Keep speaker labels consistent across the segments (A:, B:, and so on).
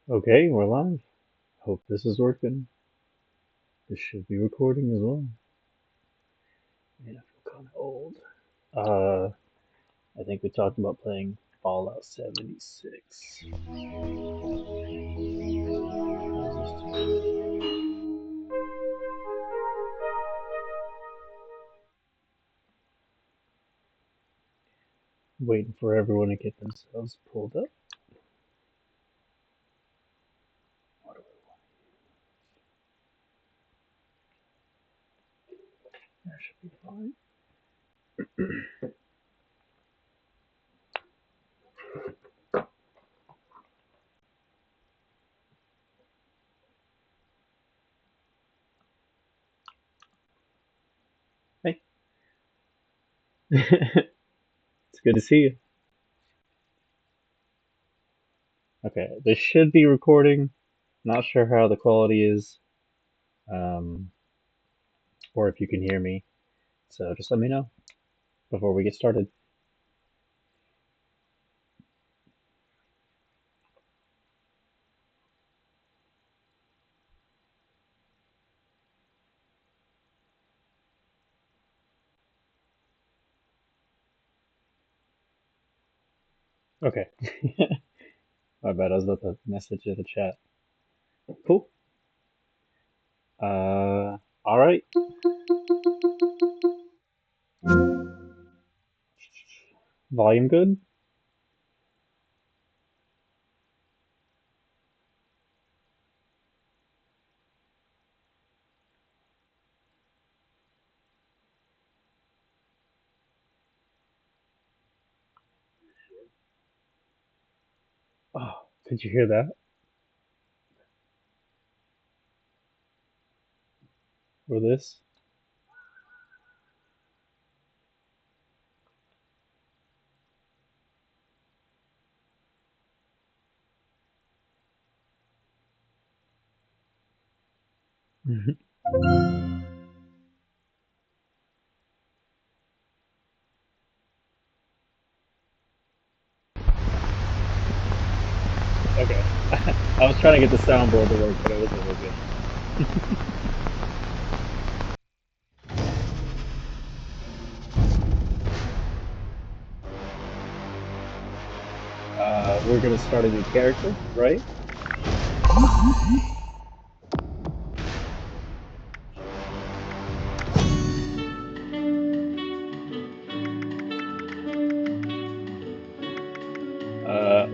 A: Okay, we're live. Hope this is working. This should be recording as well. Man, I feel kind of old. Uh, I think we talked about playing Fallout 76. Waiting for everyone to get themselves pulled up. What do we want? That should be fine. Hey, it's good to see you. Okay, this should be recording. Not sure how the quality is, um, or if you can hear me. So just let me know before we get started. Okay. My bad. I was about to message in the chat. Cool. All right. Volume good? Oh, did you hear that? Or this? Mhm. Okay. I was trying to get the soundboard to work, but it wasn't working. We're gonna start a new character, right?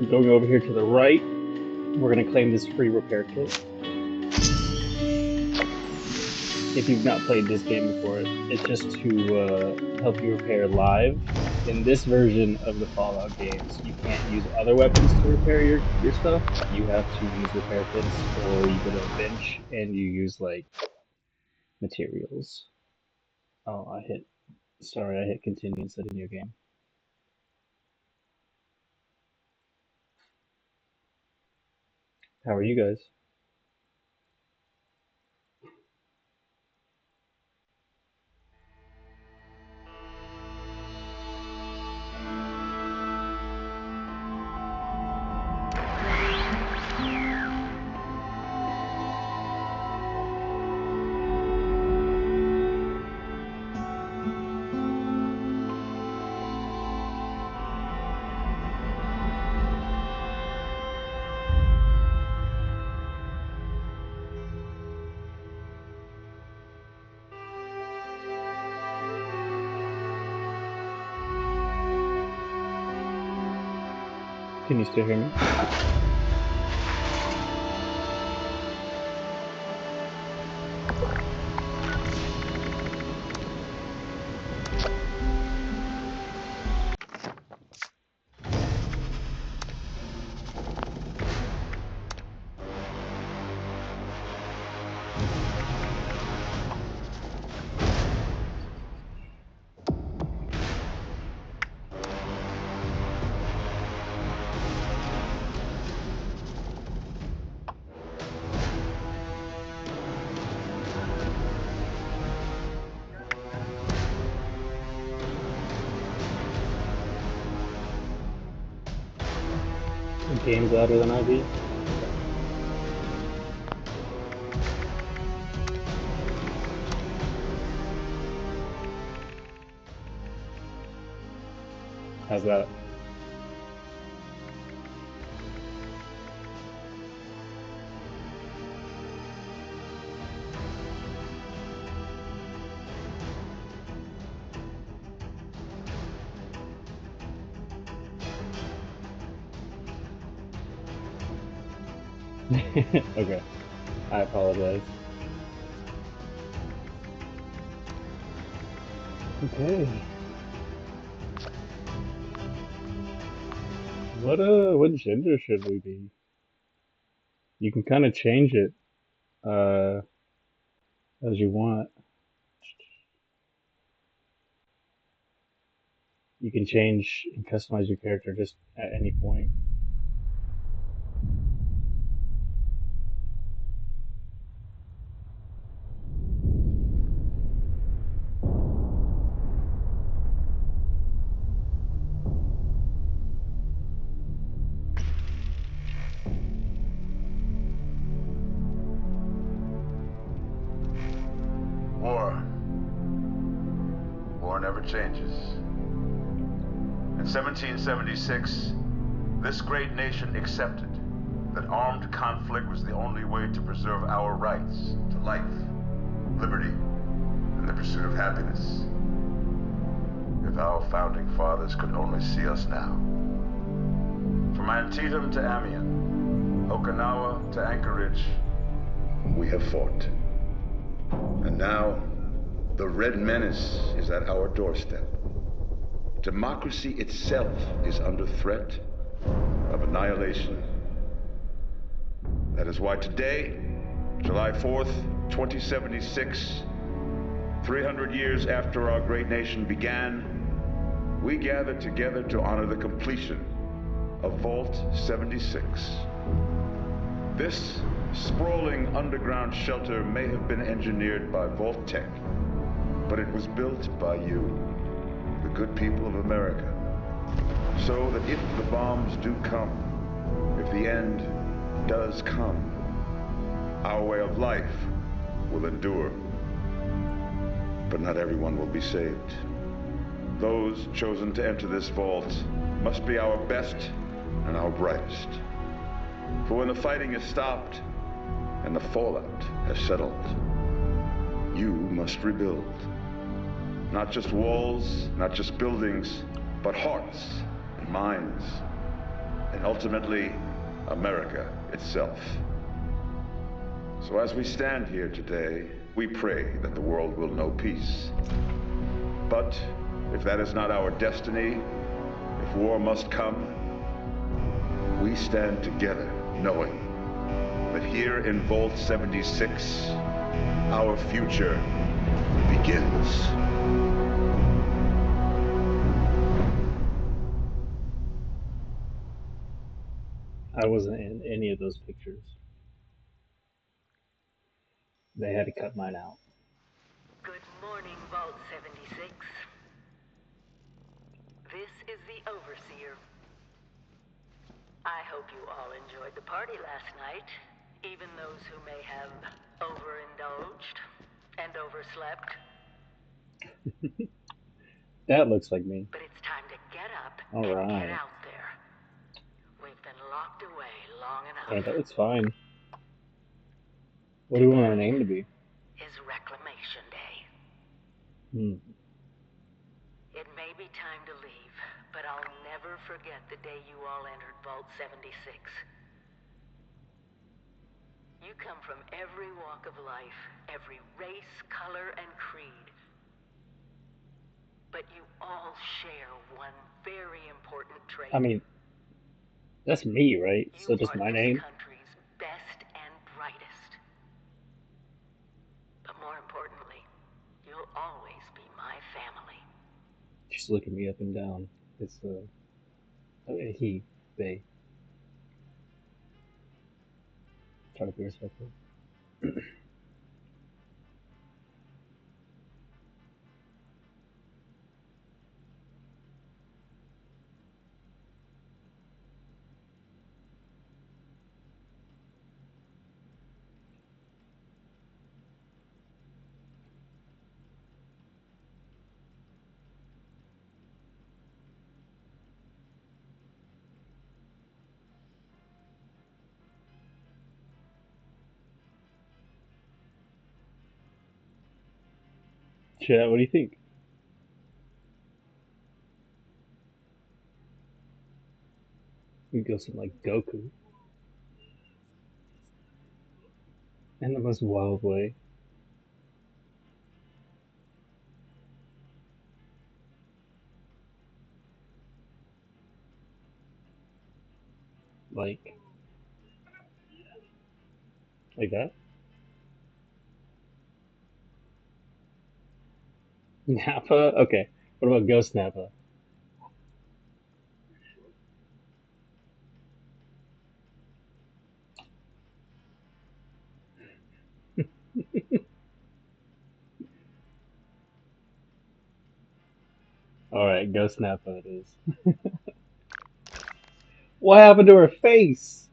A: Going over here to the right, we're gonna claim this free repair kit. If you've not played this game before, it's just to help you repair live. In this version of the Fallout games, you can't use other weapons to repair your stuff. You have to use repair kits, or you go to a bench and you use like materials. Oh, sorry, I hit continue instead of new game. How are you guys? Can you still hear me? The game's louder than I be. How's that? Okay, I apologize. Okay, what gender should we be? You can kind of change it uh as you want. You can change and customize your character just at any point.
B: War. War never changes. In 1776, this great nation accepted that armed conflict was the only way to preserve our rights to life, liberty, and the pursuit of happiness. If our founding fathers could only see us now. From Antietam to Amiens, Okinawa to Anchorage, we have fought. And now, the Red Menace is at our doorstep. Democracy itself is under threat of annihilation. That is why today, July 4th, 2076, 300 years after our great nation began, we gather together to honor the completion of Vault 76. This sprawling underground shelter may have been engineered by Vault-Tec, but it was built by you, the good people of America, so that if the bombs do come, if the end does come, our way of life will endure. But not everyone will be saved. Those chosen to enter this vault must be our best and our brightest. For when the fighting is stopped and the fallout has settled, you must rebuild. Not just walls, not just buildings, but hearts and minds, and ultimately, America itself. So as we stand here today, we pray that the world will know peace. But if that is not our destiny, if war must come, we stand together knowing that here in Vault 76, our future begins.
A: I wasn't in any of those pictures. They had to cut mine out.
C: Good morning, Vault 76. This is the Overseer. I hope you all enjoyed the party last night, even those who may have overindulged and overslept.
A: That looks like me.
C: But it's time to get up
A: All
C: and
A: right.
C: get out there. We've been locked away long
A: Hey,
C: enough.
A: that looks fine. What do you want our name to be?
C: Is Reclamation Day. It may be time to leave, but I'll never forget the day you all entered Vault 76. You come from every walk of life, every race, color, and creed. But you all share one very important trait.
A: I mean, that's me, right?
C: You
A: So just
C: are
A: my
C: this
A: name?
C: country's best and brightest. But more importantly, you'll always be my family.
A: Just look at me up and down. It's he, they. Try to be respectful. Chat, what do you think? We go something like Goku in the most wild way. Like that? Nappa? Okay. What about Ghost Nappa? Alright, Ghost Nappa it is. What happened to her face?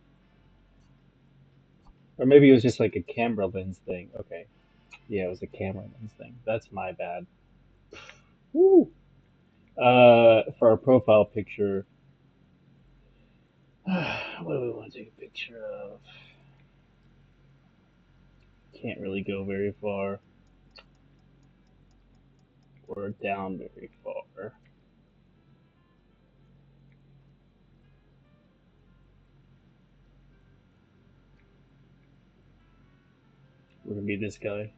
A: Or maybe it was just like a camera lens thing. Okay. Yeah, it was a camera lens thing. That's my bad. Woo! For our profile picture, what do we want to take a picture of? Can't really go very far or down very far. We're gonna be this guy.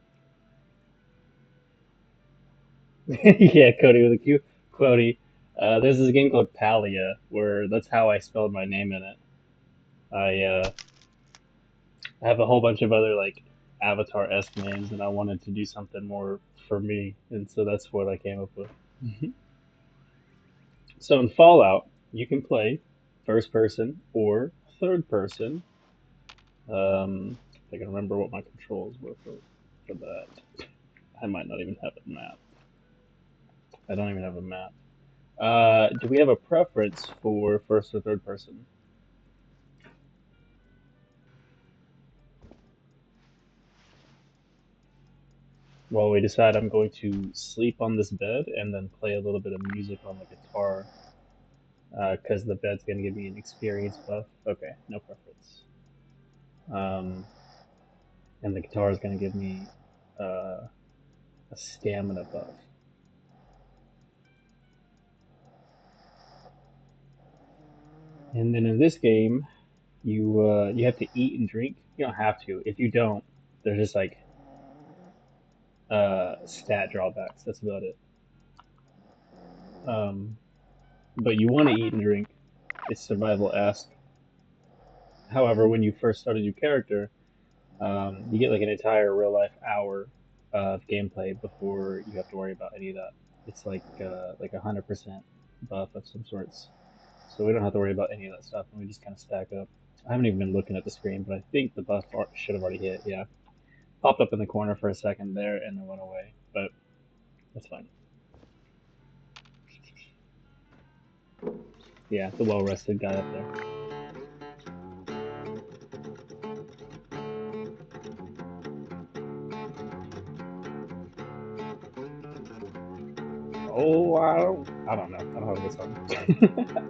A: Yeah, Cody with a Q. Cody. There's this game called Palia where that's how I spelled my name in it. I have a whole bunch of other like Avatar-esque names, and I wanted to do something more for me, and so that's what I came up with. So in Fallout, you can play first person or third person. If I can remember what my controls were for that. I might not even have a map. I don't even have a map. Do we have a preference for first or third person? While we decide, I'm going to sleep on this bed and then play a little bit of music on the guitar, because the bed's going to give me an experience buff. Okay, no preference. Um, and the guitar is going to give me uh, a stamina buff. And then in this game, you have to eat and drink. You don't have to. If you don't, there's just like stat drawbacks. That's about it. Um, but you want to eat and drink. It's survival esque. However, when you first start a new character, you get like an entire real life hour of gameplay before you have to worry about any of that. It's like 100% buff of some sorts, so we don't have to worry about any of that stuff, and we just kind of stack up. I haven't even been looking at the screen, but I think the buff should have already hit. Yeah, popped up in the corner for a second there and then went away, but that's fine. Yeah, the well rested guy up there. Oh, I don't know. I don't have a good song.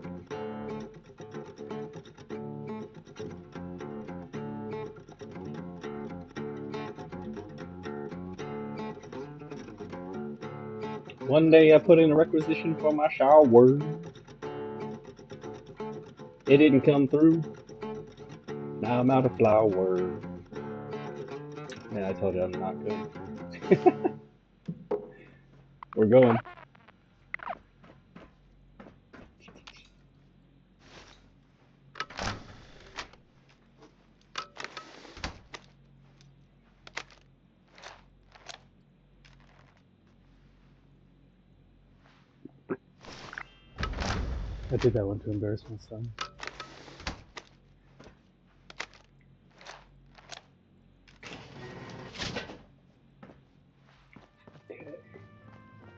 A: One day I put in a requisition for my shower. It didn't come through. Now I'm out of flour. Yeah, I told you I'm not good. We're going. I did that one to embarrass my son.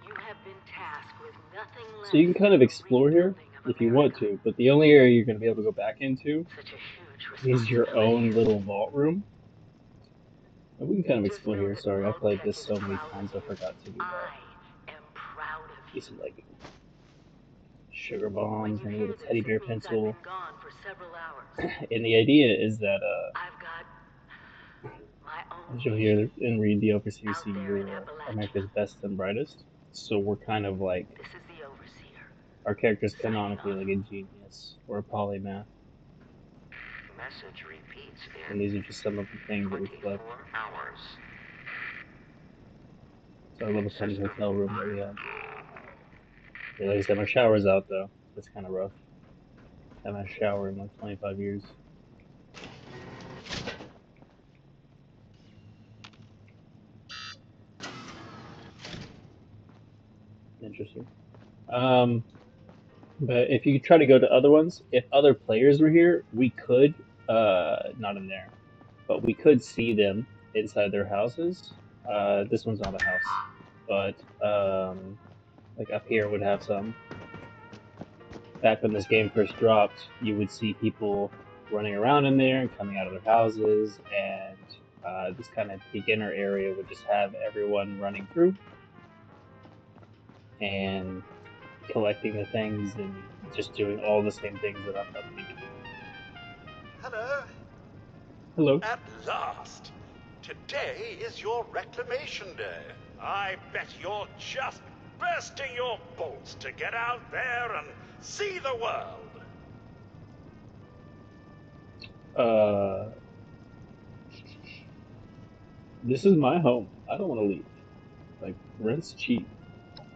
C: You have been tasked with nothing
A: So you
C: less
A: can kind of
C: than the
A: explore here
C: rebuilding of
A: if you want
C: America.
A: to, but the only area you're going to be able to go back into
C: Such a huge
A: is your
C: responsibility.
A: own little vault room. And we can kind of
C: Just
A: explore
C: know
A: here.
C: that
A: Sorry, I played
C: Vault-Tec
A: this
C: is
A: so many
C: proud
A: times
C: of
A: I
C: you.
A: forgot to do that.
C: I am proud of
A: Get
C: you.
A: some like sugar
C: When
A: bombs,
C: you
A: maybe a
C: hear
A: little
C: this,
A: teddy
C: it
A: bear
C: means I've
A: pencil.
C: been gone for several hours.
A: And the idea is that
C: I've got my own
A: As you'll hear and read, the Overseer
C: Out
A: see
C: there in
A: you're America's
C: Appalachia,
A: best and brightest. So we're kind of like,
C: this is the Overseer.
A: our character's
C: Signing
A: canonically
C: off.
A: like a genius or a polymath.
D: Message repeats
A: And
D: in
A: these are just some of the things that we
D: 24
A: collect.
D: hours.
A: It's our little tiny hotel room that we have. Yeah, like I said, my shower's out though. It's kind of rough. I haven't had a shower in like 25 years. Interesting. But if you try to go to other ones, if other players were here, we could, not in there, but we could see them inside their houses. This one's not a house, but like up here would have some. Back when this game first dropped, you would see people running around in there and coming out of their houses, and this kind of beginner area would just have everyone running through and collecting the things and just doing all the same things that I'm about to be doing.
E: Hello.
A: Hello.
E: At last! Today is your reclamation day. I bet you're just bursting your bolts to get out there and see the world.
A: This is my home. I don't want to leave. Like, rent's cheap.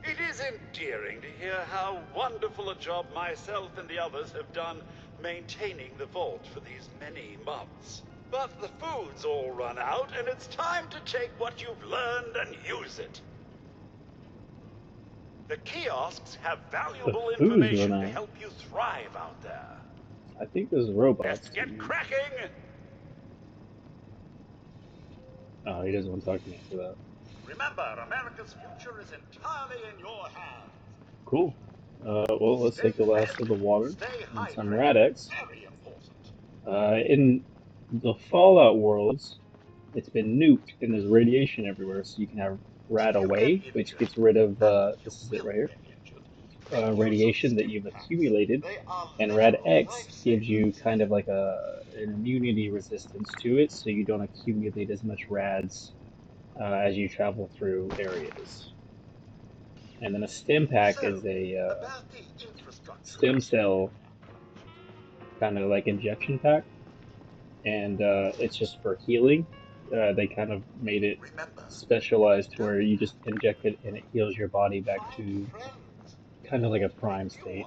E: It is endearing to hear how wonderful a job myself and the others have done maintaining the vault for these many months. But the food's all run out, and it's time to take what you've learned and use it. The kiosks have valuable
A: food's
E: information
A: run
E: to
A: out.
E: help you thrive out there.
A: I think there's robots.
E: Let's get cracking!
A: Oh, he doesn't want to talk to me after that.
E: Remember, America's future is entirely in your hands.
A: Cool. Well, let's take the last of the water
E: Stay
A: and some
E: hydrated.
A: Rad-X.
E: Very important.
A: In the Fallout worlds, it's been nuked and there's radiation everywhere, so you can have Rad-Away, which gets rid of, this is it right here, radiation that you've accumulated, and Rad-X gives you kind of like an immunity resistance to it, so you don't accumulate as much Rads as you travel through areas. And then a stem pack is a stem cell kind of like injection pack, and it's just for healing. They kind of made it specialized to where you just inject it and it heals your body back to kind of like a prime state.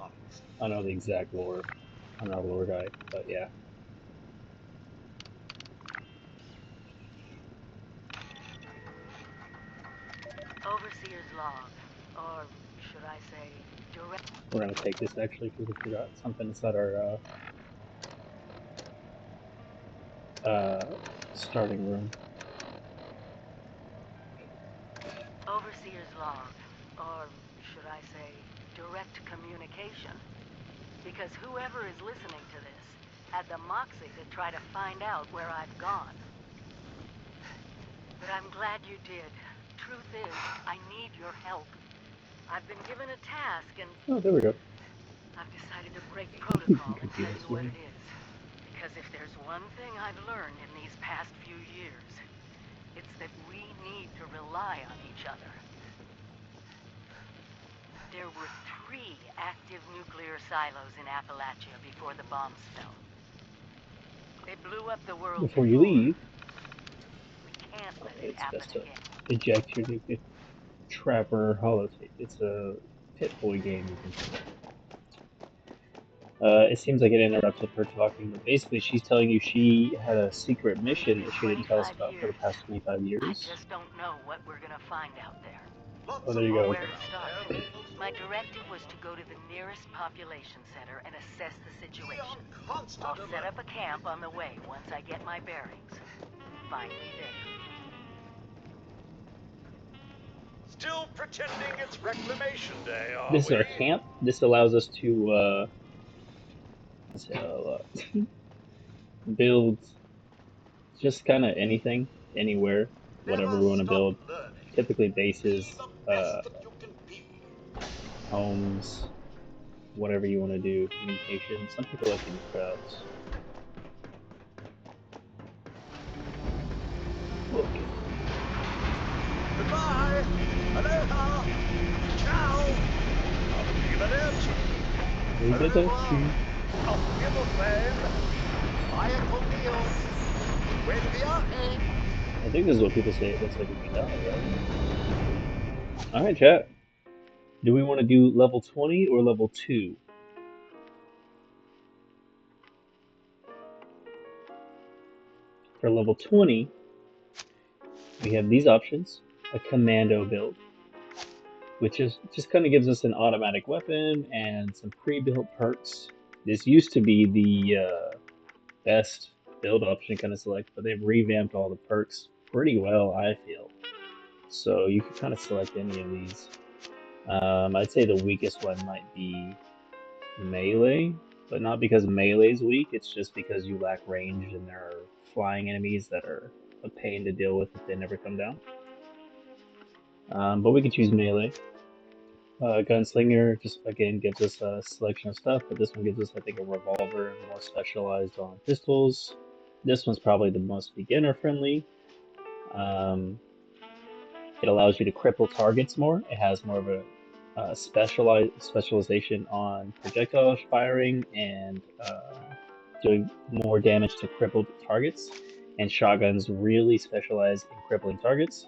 A: I don't know the exact lore. I'm not a lore guy, but yeah.
C: Overseer's log, or should I say, direct.
A: We're gonna take this actually because we forgot something inside our starting room.
C: Overseer's log, or should I say, direct communication. Because whoever is listening to this had the moxie to try to find out where I've gone. But I'm glad you did. Truth is, I need your help. I've been given a task and
A: Oh, there we go.
C: I've decided to break protocol and tell you what it is. Because if there's one thing I've learned in these past few years, it's that we need to rely on each other. There were 3 active nuclear silos in Appalachia before the bombs fell. They blew up the world
A: Before you leave,
C: We can't let it
A: it's
C: happen
A: best to
C: again.
A: eject your nuclear trapper holotape. It's a Pit-Boy game you can play. It seems like it interrupted her talking, but basically she's telling you she had a secret mission that she didn't tell us about for the past 25
C: I
A: years.
C: just don't know what we're gonna find out there.
A: Oh, there you go.
C: Where to start. My directive was to go to the nearest population center and assess the situation. I'll set up a camp on the way once I get my bearings. Find me there.
E: Still pretending it's reclamation day, are
A: This is
E: we?
A: our camp. This allows us to build just kind of anything, anywhere, whatever we want to build. Typically bases, homes, whatever you want to do, communication. Some people like to use crowds. Okay.
E: Goodbye. Aloha. Ciao. Arrivederci. Au
A: Arrivederci.
E: revoir. Auf Wiedersehen. Bye, Uncle Neil. When we are
A: I think this is what people say it looks like when you die, right? Alright, chat. Do we want to do level 20 or level 2? For level 20, we have these options. A commando build, which is just kind of gives us an automatic weapon and some pre-built perks. This used to be the best build option kind of select, but they've revamped all the perks pretty well, I feel. So you can kind of select any of these. I'd say the weakest one might be melee, but not because melee is weak, it's just because you lack range and there are flying enemies that are a pain to deal with if they never come down. But we can choose melee. Gunslinger just again gives us a selection of stuff, but this one gives us, I think, a revolver and more specialized on pistols. This one's probably the most beginner friendly. It allows you to cripple targets more. It has more of a specialization on projectile firing and doing more damage to crippled targets. And shotguns really specialize in crippling targets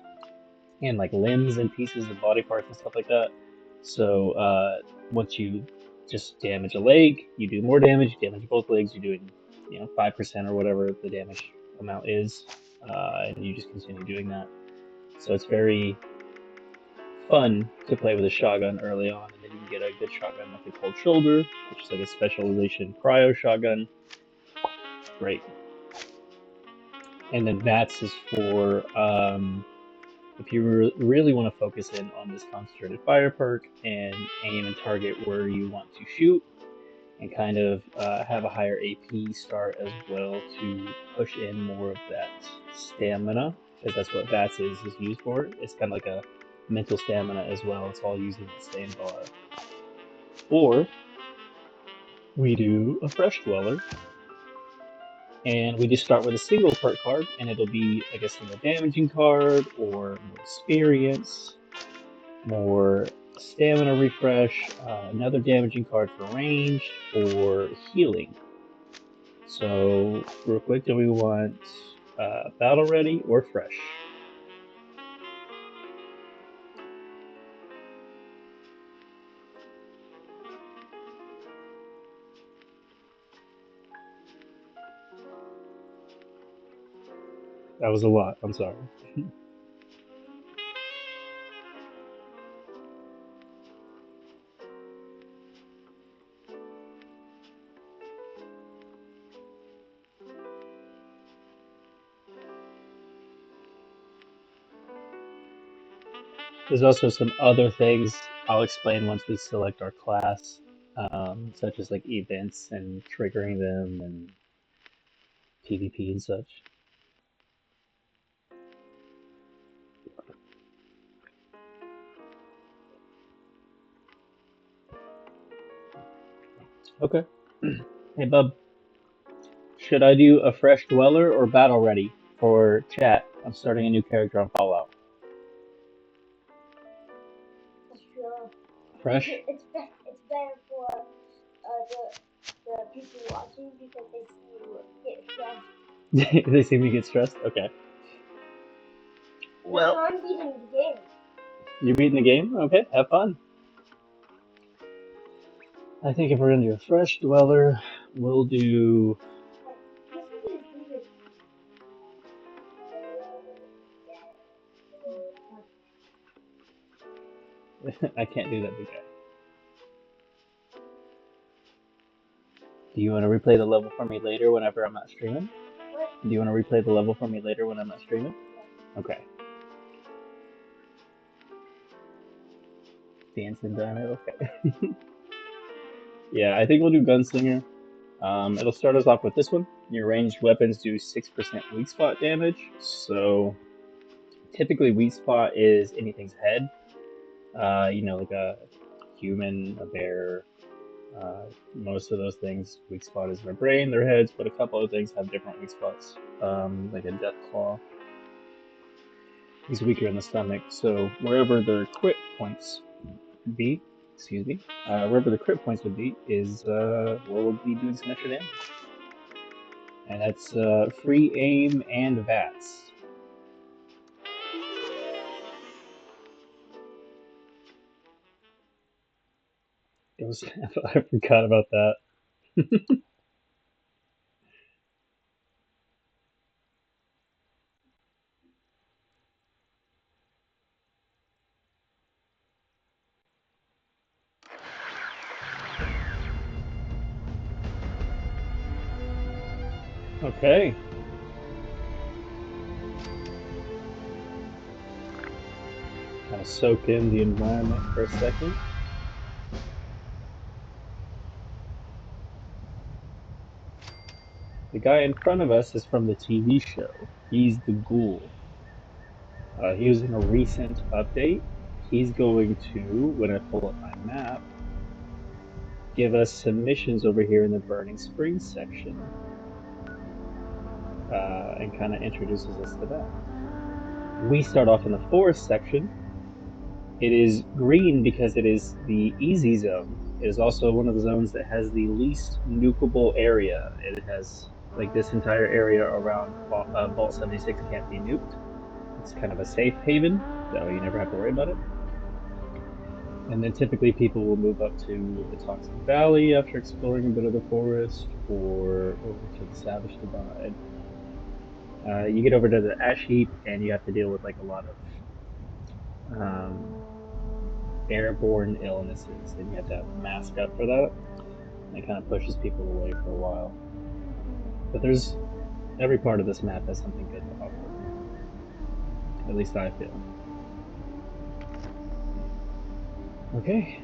A: and like limbs and pieces of body parts and stuff like that. So once you just damage a leg, you do more damage. You damage both legs, you're doing 5% or whatever the damage amount is, and you just continue doing that. So it's very fun to play with a shotgun early on, and then you can get a good shotgun like a cold shoulder, which is like a specialization cryo shotgun. Great. And then VATS is for if you really want to focus in on this concentrated fire perk and aim and target where you want to shoot, and kind of have a higher AP start as well to push in more of that stamina, because that's what VATS is used for. It's kind of like a mental stamina as well. It's all using the same bar. Or we do a Fresh Dweller, and we just start with a single perk card, and it'll be like a single damaging card, or more experience, more stamina refresh, another damaging card for range, or healing. So, real quick, do we want battle ready or fresh? That was a lot, I'm sorry. There's also some other things I'll explain once we select our class, such as like events and triggering them and PvP and such. Okay. Hey, Bub, should I do a fresh dweller or battle ready for chat? I'm starting a new character on Fallout.
F: Sure.
A: Fresh?
F: It's better for the people watching because they see you get stressed.
A: They see me get stressed? Okay.
F: Well, so I'm beating the game.
A: You're beating the game? Okay, have fun. I think if we're gonna do a fresh dweller, we'll do. I can't do that big guy. Do you want to replay the level for me later whenever I'm not streaming?
F: What?
A: Do you want to replay the level for me later when I'm not streaming? Okay. Dancing Dino, okay. Yeah, I think we'll do Gunslinger. It'll start us off with this one. Your ranged weapons do 6% weak spot damage, so typically weak spot is anything's head. Like a human, a bear, most of those things, weak spot is their brain, their heads, but a couple of things have different weak spots, like a death claw. He's weaker in the stomach, so wherever the crit points be, wherever the crit points would be is where we'll be doing some extra damage. And that's free aim and VATS. I forgot about that. Okay. Kind of soak in the environment for a second. The guy in front of us is from the TV show. He's the Ghoul. He was in a recent update. He's going to, when I pull up my map, give us some missions over here in the Burning Springs section. And kind of introduces us to that. We start off in the forest section. It is green because it is the easy zone. It is also one of the zones that has the least nukeable area. It has, like, this entire area around Vault 76 can't be nuked. It's kind of a safe haven, so you never have to worry about it. And then typically people will move up to the Toxic Valley after exploring a bit of the forest, or over to the Savage Divide. You get over to the Ash Heap and you have to deal with like a lot of airborne illnesses, and you have to have a mask up for that. And it kind of pushes people away for a while. But there's every part of this map has something good to offer. At least I feel. Okay.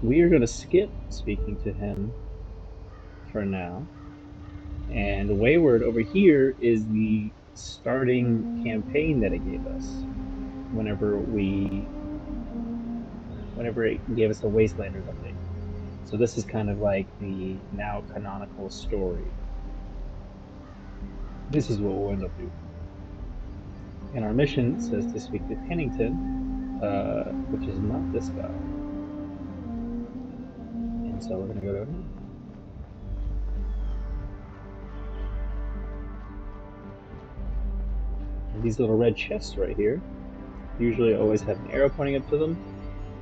A: We are going to skip speaking to him for now. And Wayward over here is the starting campaign that it gave us whenever it gave us a Wastelanders update. So this is kind of like the now canonical story. This is what we'll end up doing. And our mission says to speak to Pennington, which is not this guy. And so we're going to go to him. And these little red chests right here usually always have an arrow pointing up to them.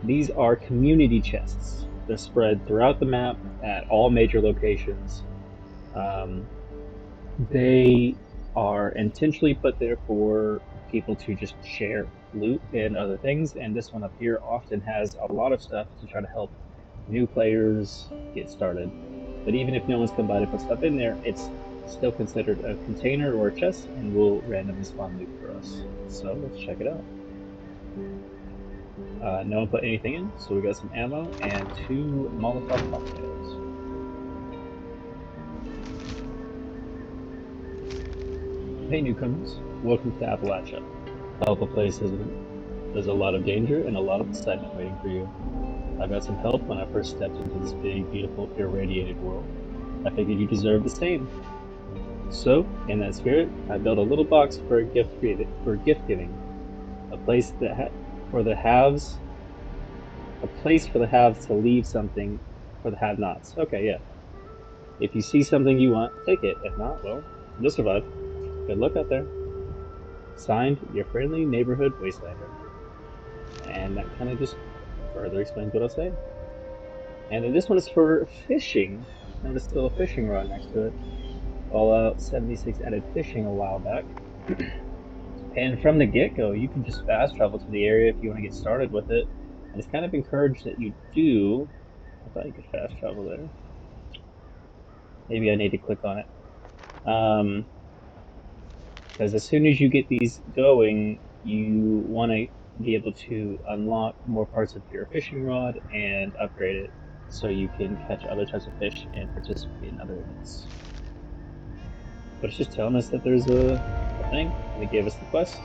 A: These are community chests. They're spread throughout the map at all major locations. They are intentionally put there for people to just share loot and other things, and this one up here often has a lot of stuff to try to help new players get started. But even if no one's come by to put stuff in there, it's still considered a container or a chest and will randomly spawn loot for us. So let's check it out. No one put anything in, so we got some ammo and 2 Molotov cocktails. Hey newcomers, welcome to Appalachia. Hell of a place, isn't it? There's a lot of danger and a lot of excitement waiting for you. I got some help when I first stepped into this big, beautiful, irradiated world. I figured you deserved the same. So, in that spirit, I built a little box for gift giving. A place for the haves to leave something for the have-nots. Okay, yeah. If you see something you want, take it. If not, well, you'll survive. Good luck out there. Signed, your friendly neighborhood wastelander. And that kind of just further explains what I was saying. And then this one is for fishing. And there's still a fishing rod next to it. Fallout 76 added fishing a while back. And from the get-go, you can just fast travel to the area if you want to get started with it. And it's kind of encouraged that you do. I thought you could fast travel there. Maybe I need to click on it. Because as soon as you get these going, you want to be able to unlock more parts of your fishing rod and upgrade it so you can catch other types of fish and participate in other events. But it's just telling us that there's a thing, and it gave us the quest.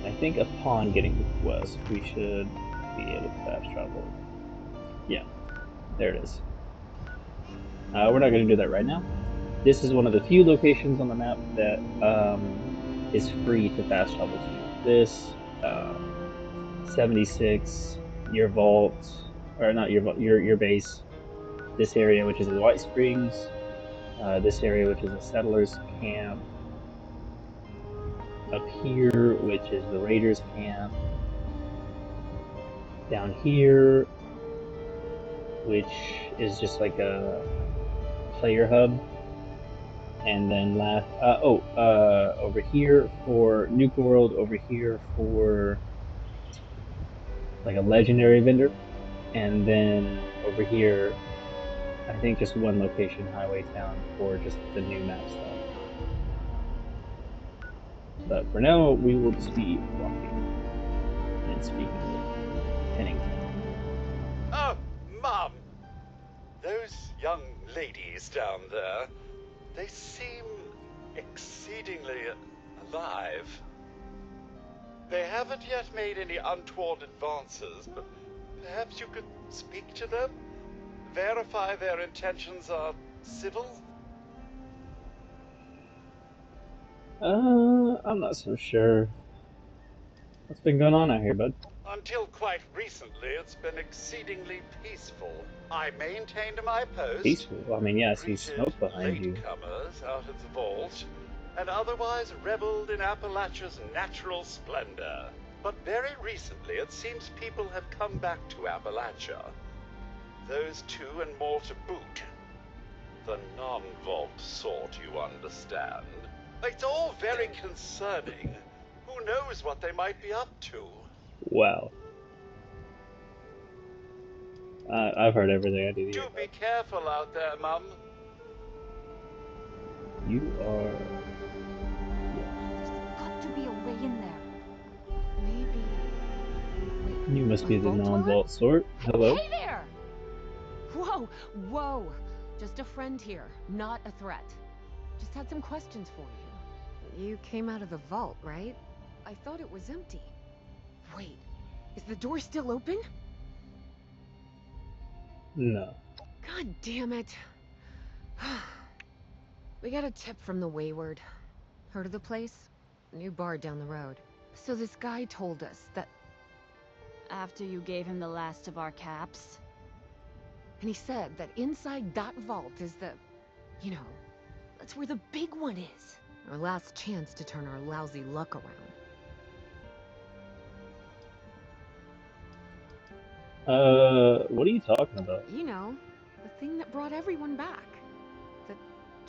A: I think upon getting the quest, we should be able to fast travel. Yeah, there it is. We're not going to do that right now. This is one of the few locations on the map that is free to fast travel to. This 76, your vault, or not your vault, your base. This area, which is the White Springs. This area, which is a settlers camp. Up here, which is the Raiders camp. Down here, which is just like a player hub. And then over here for Nuke World, over here for like a legendary vendor. And then over here, I think just one location, Highway Town, for just the new map stuff. But for now, we will just be walking and speaking with Pennington.
E: Oh, Mum! Those young ladies down there, they seem exceedingly alive. They haven't yet made any untoward advances, but perhaps you could speak to them? Verify their intentions are civil?
A: I'm not so sure. What's been going on out here, bud?
E: Until quite recently, it's been exceedingly peaceful. I maintained my post.
A: Peaceful? I mean, yeah, I see
E: greeted
A: smoke behind you.
E: latecomers out of the vault, and otherwise reveled in Appalachia's natural splendor. But very recently, it seems people have come back to Appalachia. Those two and more to boot. The non-vault sort, you understand. It's all very concerning. Who knows what they might be up to?
A: Wow. I've heard everything I do.
E: Do be careful out there, Mum.
A: You are...
G: There's got to be a way in there. Maybe... Wait,
A: You must be the
G: vault
A: non-vault sort. Hello?
G: Hey there! Whoa, whoa. Just a friend here, not a threat. Just had some questions for you. You came out of the vault, right? I thought it was empty. Wait, is the door still open?
A: No.
G: God damn it. We got a tip from the Wayward. Heard of the place? New bar down the road. So this guy told us that...
H: After you gave him the last of our caps?
G: And he said that inside that vault is the... You know, that's where the big one is. Our last chance to turn our lousy luck around.
A: What are you talking about?
G: You know, the thing that brought everyone back. The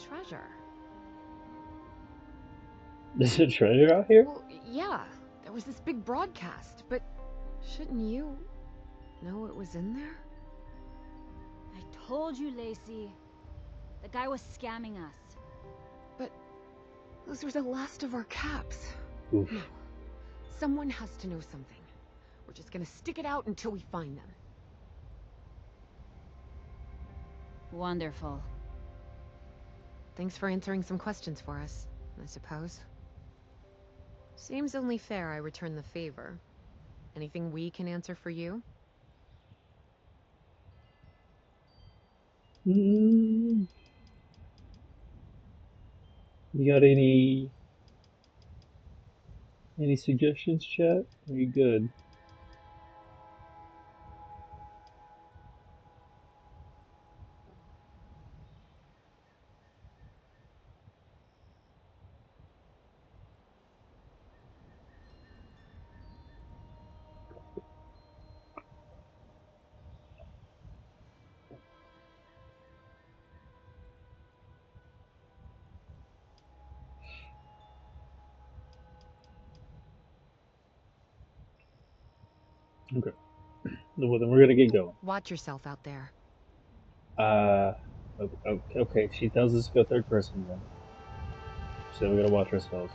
G: treasure.
A: There's a treasure out here?
G: Well, yeah. There was this big broadcast, but shouldn't you know what was in there?
H: I told you, Lacey. The guy was scamming us.
G: But those were the last of our caps.
A: Oof.
G: No. Someone has to know something. We're just gonna stick it out until we find them.
H: Wonderful.
G: Thanks for answering some questions for us, I suppose. Seems only fair I return the favor. Anything we can answer for you?
A: You got any suggestions, chat? Are you good? Okay. Well, then we're gonna get going.
G: Watch yourself out there.
A: Okay. She tells us to go third person then. So we gotta watch ourselves.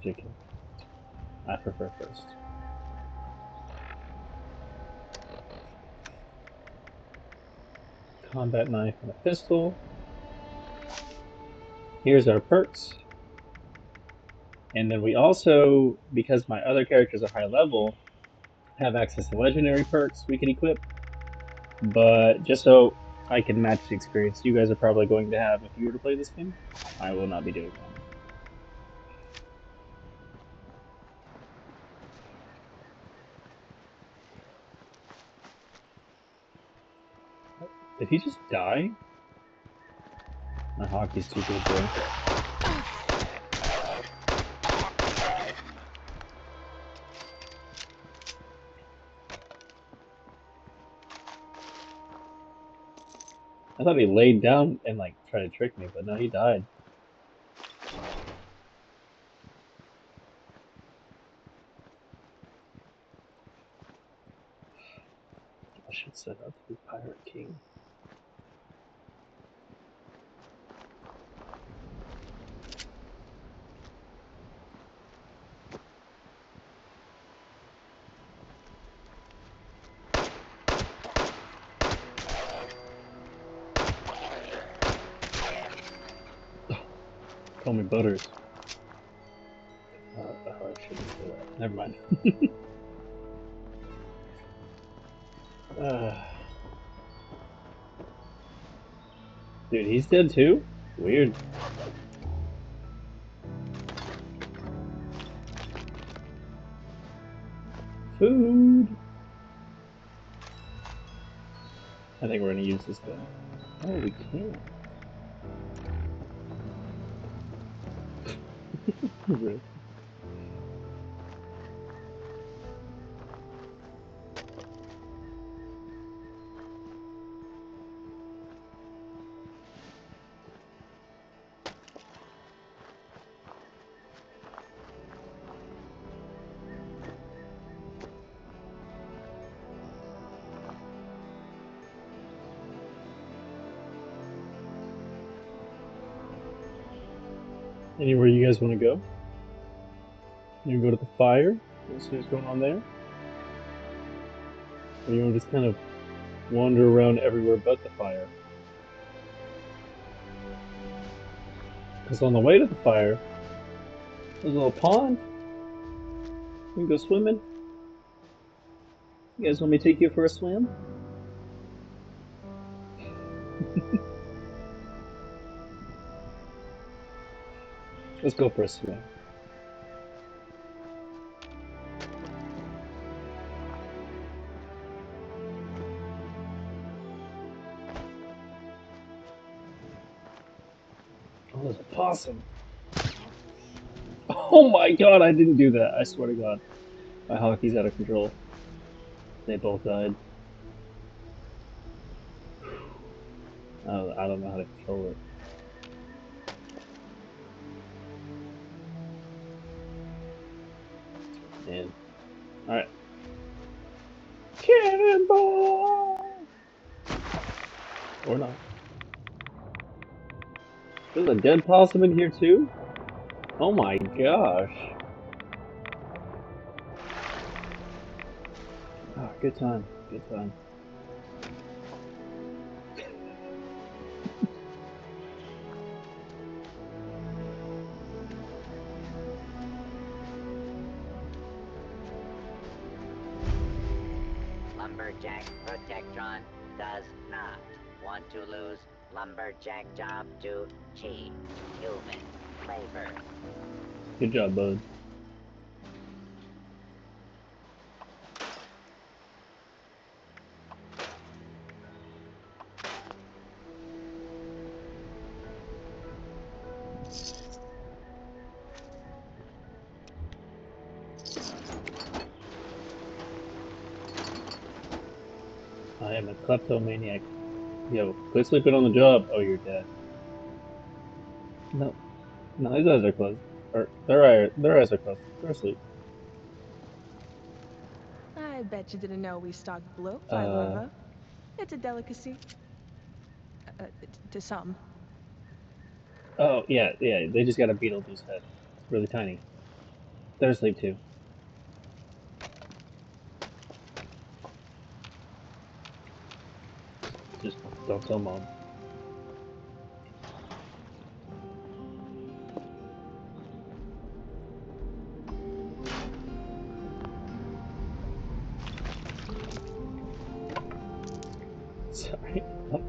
A: JK. I prefer first. Combat knife and a pistol. Here's our perks. And then we also, because my other characters are high level, have access to legendary perks we can equip. But just so I can match the experience you guys are probably going to have if you were to play this game, I will not be doing that. Did he just die? My hockey's too good, bro. I thought he laid down and like tried to trick me, but no, he died. I should set up to be Pirate King. Call me Butters. Oh, I shouldn't say that. Never mind. Dude, he's dead too? Weird. Food! I think we're gonna use this gun. Oh, we can't. Really? Anywhere you guys want to go? You go to the fire? See what's going on there? Or you want to just kind of wander around everywhere but the fire? Because on the way to the fire, there's a little pond. We can go swimming. You guys want me to take you for a swim? Let's go for a swim. Oh, there's a possum. Oh my god, I didn't do that. I swear to god. My hockey's out of control. They both died. I don't know how to control it. Man. Alright. Cannonball! Or not. There's a dead possum in here too? Oh my gosh. Oh, good time. Good time.
D: Lumberjack Protectron does not want to lose lumberjack job to cheap human labor.
A: Good job, bud. I am a kleptomaniac. Yo, quit sleeping on the job. Oh, you're dead. No. No, his eyes are closed. Or, their eyes are closed. They're asleep.
I: I bet you didn't know we stocked bloat by larva. It's a delicacy. To some.
A: Oh, yeah, they just got a Beetlejuice head. It's really tiny. They're asleep too. Just don't tell Mom. Sorry. I'm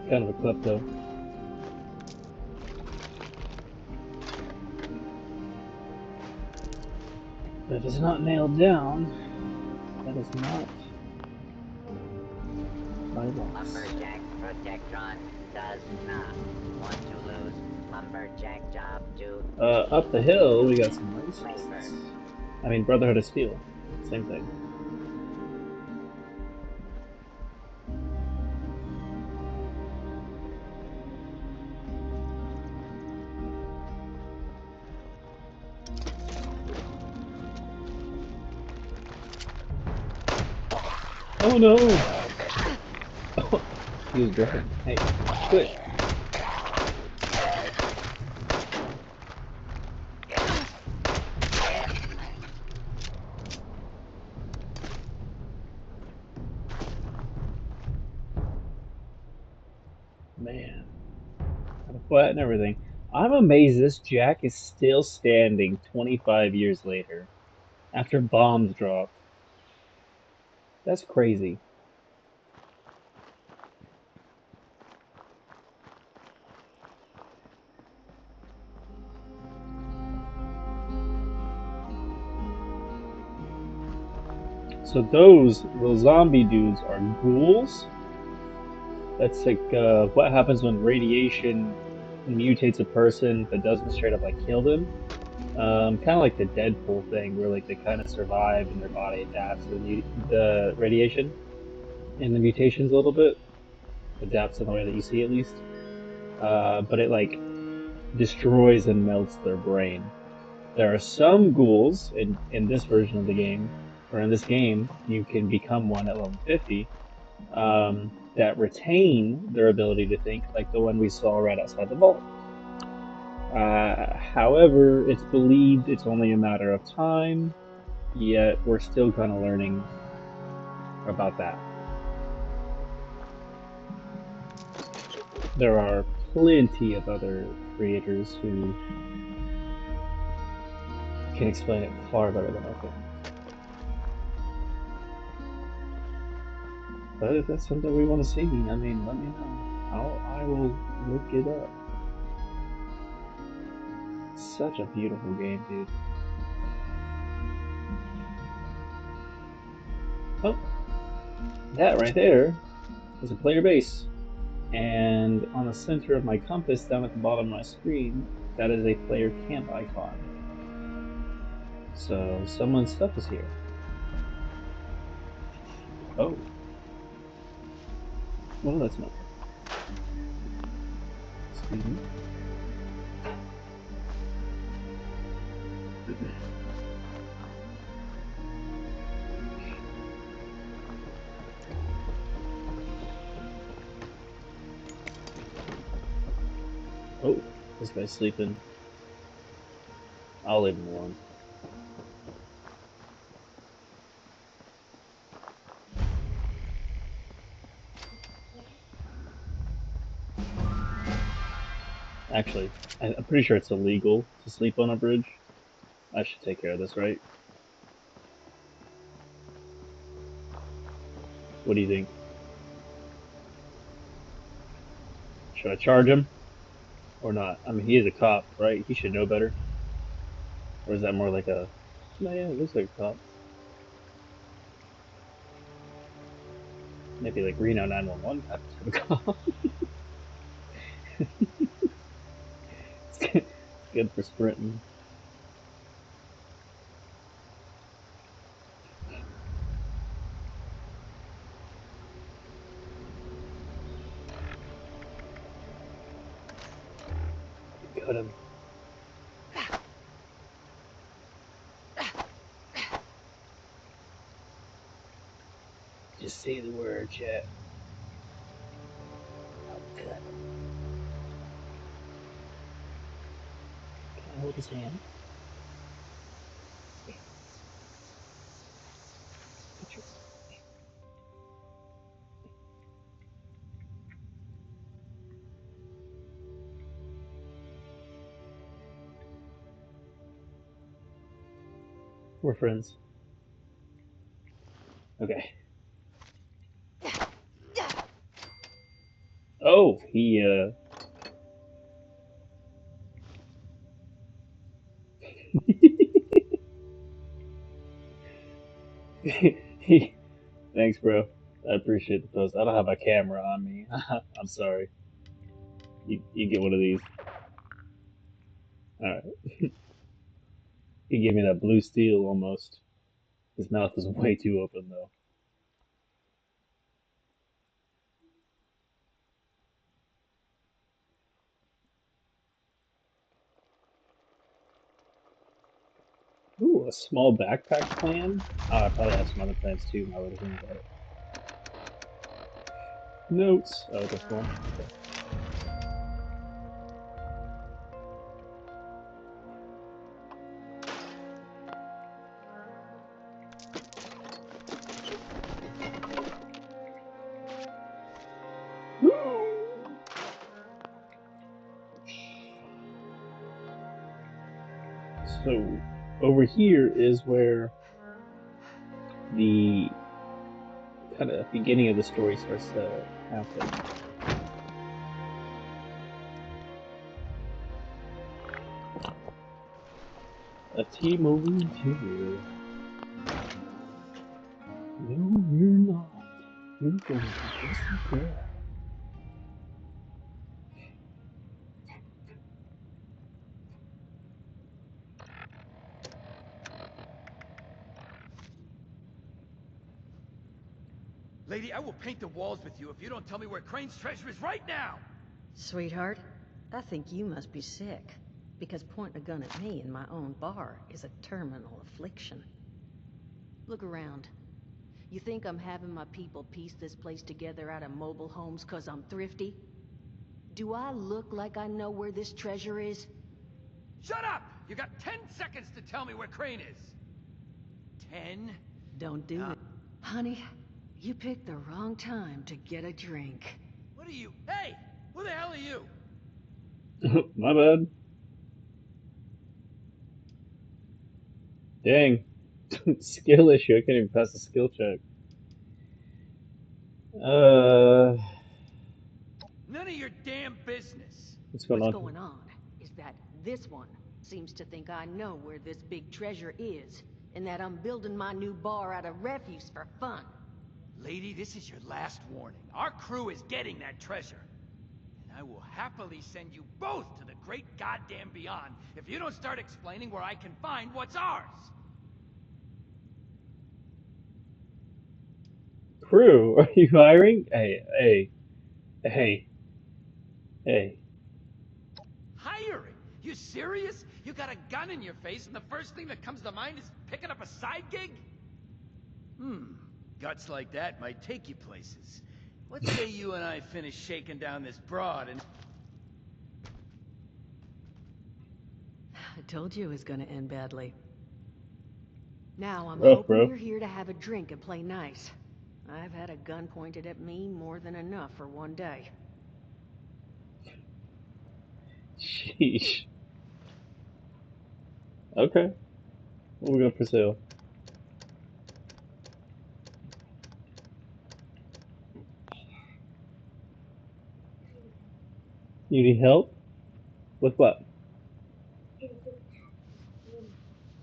A: kind of a klepto. That is not nailed down. That is not my boss.
D: Lumberjack Protectron does not want to lose lumberjack job to
A: Up the hill, we got some racists.
D: labor.
A: I mean, Brotherhood of Steel. Same thing. Oh no! Oh, he was drifting. Hey, quit. Man, got a flat and everything. I'm amazed this Jack is still standing 25 years later, after bombs dropped. That's crazy. So those zombie dudes are ghouls? That's like what happens when radiation mutates a person but doesn't straight up like kill them. Kind of like the Deadpool thing, where like they kind of survive and their body adapts to the radiation and the mutations a little bit, adapts in the way that you see at least. But it like destroys and melts their brain. There are some ghouls in this version of the game, or in this game, you can become one at level 50, that retain their ability to think, like the one we saw right outside the vault. However, it's believed it's only a matter of time, yet we're still kind of learning about that. There are plenty of other creators who can explain it far better than I can. But if that's something we want to see, I mean, let me know. I will look it up. Such a beautiful game, dude. Oh, that right there is a player base. And on the center of my compass down at the bottom of my screen, that is a player camp icon. So someone's stuff is here. Oh. Well, that's not. Excuse me. Oh, this guy's sleeping. I'll leave him alone. Actually, I'm pretty sure it's illegal to sleep on a bridge. I should take care of this, right? What do you think? Should I charge him? Or not? I mean, he is a cop, right? He should know better. Or is that more like a... No, yeah, it looks like a cop. Maybe like Reno 911 type of cop. It's good for sprinting. Got him. Just say the word, chat. I'll cut him. Can I hold his hand? Picture. We're friends. Okay. Oh, he Thanks, bro. I appreciate the post. I don't have a camera on me. I'm sorry. You get one of these. Alright. He gave me that blue steel almost. His mouth is way too open though. Ooh, a small backpack plan? Oh, I probably have some other plans too now that I think about it. Notes. Oh, this one. Okay. So, over here is where the kind of beginning of the story starts to happen. A team over here. No, you're not. You're going to disappear.
J: Lady, I will paint the walls with you if you don't tell me where Crane's treasure is right now!
K: Sweetheart, I think you must be sick. Because pointing a gun at me in my own bar is a terminal affliction. Look around. You think I'm having my people piece this place together out of mobile homes 'cause I'm thrifty? Do I look like I know where this treasure is?
J: Shut up! You got 10 seconds to tell me where Crane is! 10?
K: Don't do it. Honey, you picked the wrong time to get a drink.
J: What are you? Hey! Who the hell are you?
A: My bad. Dang. Skill issue. I can't even pass the skill check.
J: None of your damn business.
A: What's going on?
K: What's going on is that this one seems to think I know where this big treasure is, and that I'm building my new bar out of refuse for fun.
J: Lady, this is your last warning. Our crew is getting that treasure. And I will happily send you both to the great goddamn beyond if you don't start explaining where I can find what's ours.
A: Crew, are you hiring? Hey.
J: Hiring? You serious? You got a gun in your face and the first thing that comes to mind is picking up a side gig? Guts like that might take you places. Let's say you and I finish shaking down this broad and...
K: I told you it was gonna end badly. Now I'm
A: Rough,
K: hoping
A: bro.
K: you're here to have a drink and play nice. I've had a gun pointed at me more than enough for one day.
A: Sheesh. Okay. What are we gonna pursue? You need help? With what?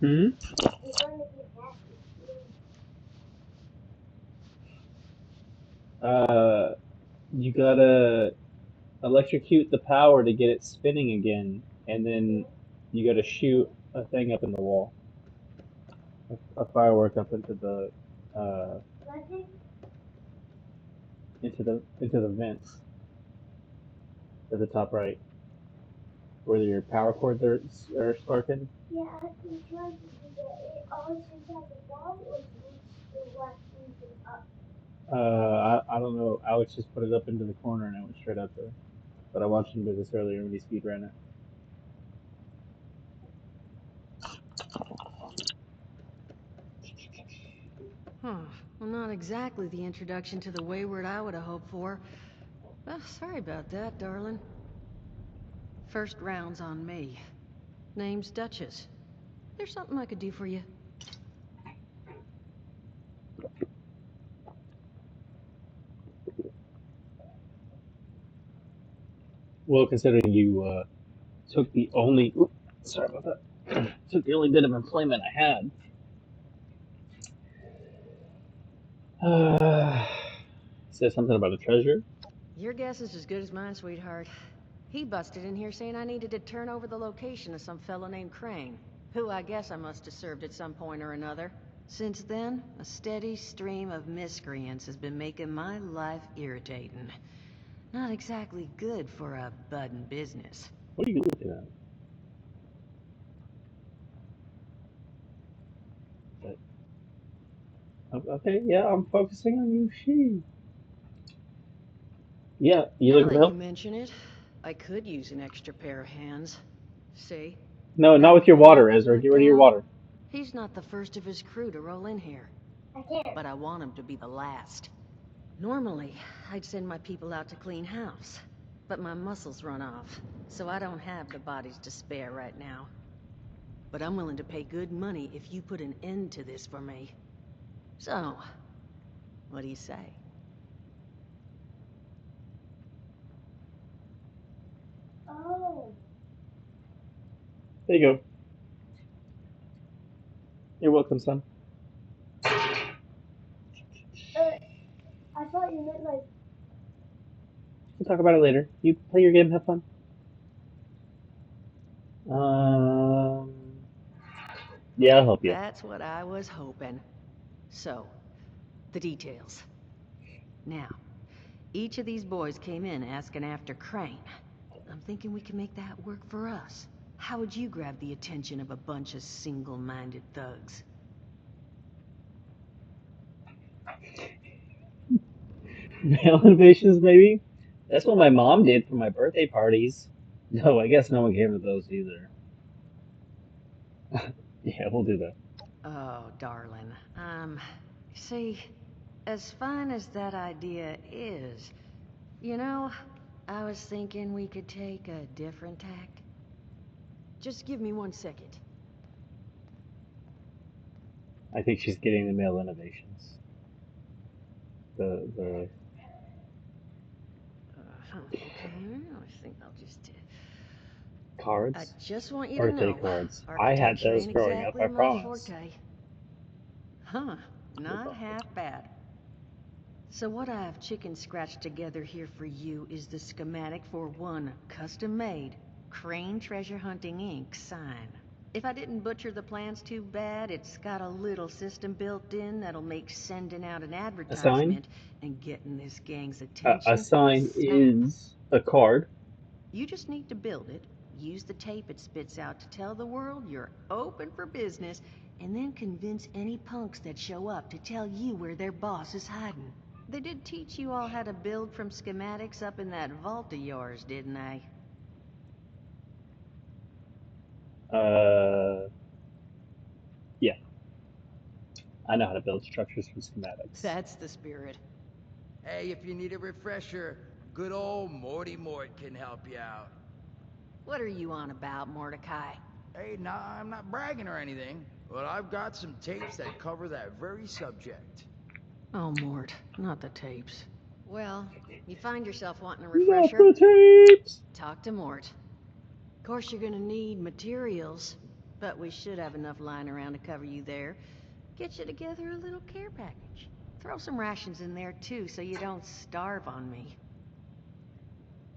A: Hmm? You gotta electrocute the power to get it spinning again, and then you gotta shoot a thing up in the wall. A firework up into the vents at the top right, where your power cords are sparking.
F: Yeah, I've been trying to do that. It always seems like the wall or the wax anything up.
A: I don't know. Alex just put it up into the corner and I went straight up there. But I watched him do this earlier when he speedran it.
K: Huh. Well, not exactly the introduction to the Wayward I would have hoped for. Well, sorry about that, darling. First round's on me. Name's Duchess. There's something I could do for you.
A: Well, considering you took the only... Oops, sorry about that. Took the only bit of employment I had. says something about a treasure.
K: Your guess is as good as mine, sweetheart. He busted in here saying I needed to turn over the location of some fellow named Crane, who I guess I must have served at some point or another. Since then, a steady stream of miscreants has been making my life irritating. Not exactly good for a budding business.
A: What are you looking at? Okay, yeah, I'm focusing on you. She. Yeah, you
K: Now
A: looking for
K: that you
A: help?
K: mention it, I could use an extra pair of hands. See?
A: No, not
K: That
A: with your
K: boy
A: water,
K: you
A: Ezra.
K: put
A: Get rid of your
K: down?
A: water.
K: He's not the first of his crew to roll in here.
F: I can't.
K: But I want him to be the last. Normally, I'd send my people out to clean house. But my muscles run off, so I don't have the bodies to spare right now. But I'm willing to pay good money if you put an end to this for me. So, what do you say?
F: Oh.
A: There you go. You're welcome, son.
F: I thought you meant like.
A: We'll talk about it later. You play your game, have fun. Yeah, I'll help you.
K: That's what I was hoping. So, the details. Now, each of these boys came in asking after Crane. I'm thinking we can make that work for us. How would you grab the attention of a bunch of single-minded thugs?
A: Mail invasions, maybe? That's what my mom did for my birthday parties. No, I guess no one came to those either. Yeah, we'll do that.
K: Oh, darling. See, as fine as that idea is, you know, I was thinking we could take a different tack. Just give me 1 second.
A: I think she's getting the mail innovations. The
K: Okay, I think I'll just... I
A: cards?
K: just want you to
A: Birthday
K: know,
A: cards. I had
K: architecture
A: those
K: ain't
A: growing up,
K: exactly
A: I
K: my
A: promise.
K: forte. Huh, not half bad. So what I've chicken scratched together here for you is the schematic for one custom-made Crane Treasure Hunting Inc. sign. If I didn't butcher the plans too bad, it's got a little system built in that'll make sending out an
A: A sign?
K: advertisement and getting this gang's
A: A
K: attention
A: sign
K: snap.
A: is a card.
K: You just need to build it, use the tape it spits out to tell the world you're open for business, and then convince any punks that show up to tell you where their boss is hiding. They did teach you all how to build from schematics up in that vault of yours, didn't they?
A: Yeah. I know how to build structures from schematics.
K: That's the spirit.
J: Hey, if you need a refresher, good old Morty Mort can help you out.
K: What are you on about, Mordecai?
J: Hey, nah, I'm not bragging or anything, but I've got some tapes that cover that very subject.
K: Oh, Mort, not the tapes. Well, you find yourself wanting a
A: Not
K: refresher?
A: the tapes!
K: Talk to Mort. Of course, you're gonna need materials, but we should have enough lying around to cover you there. Get you together a little care package. Throw some rations in there, too, so you don't starve on me.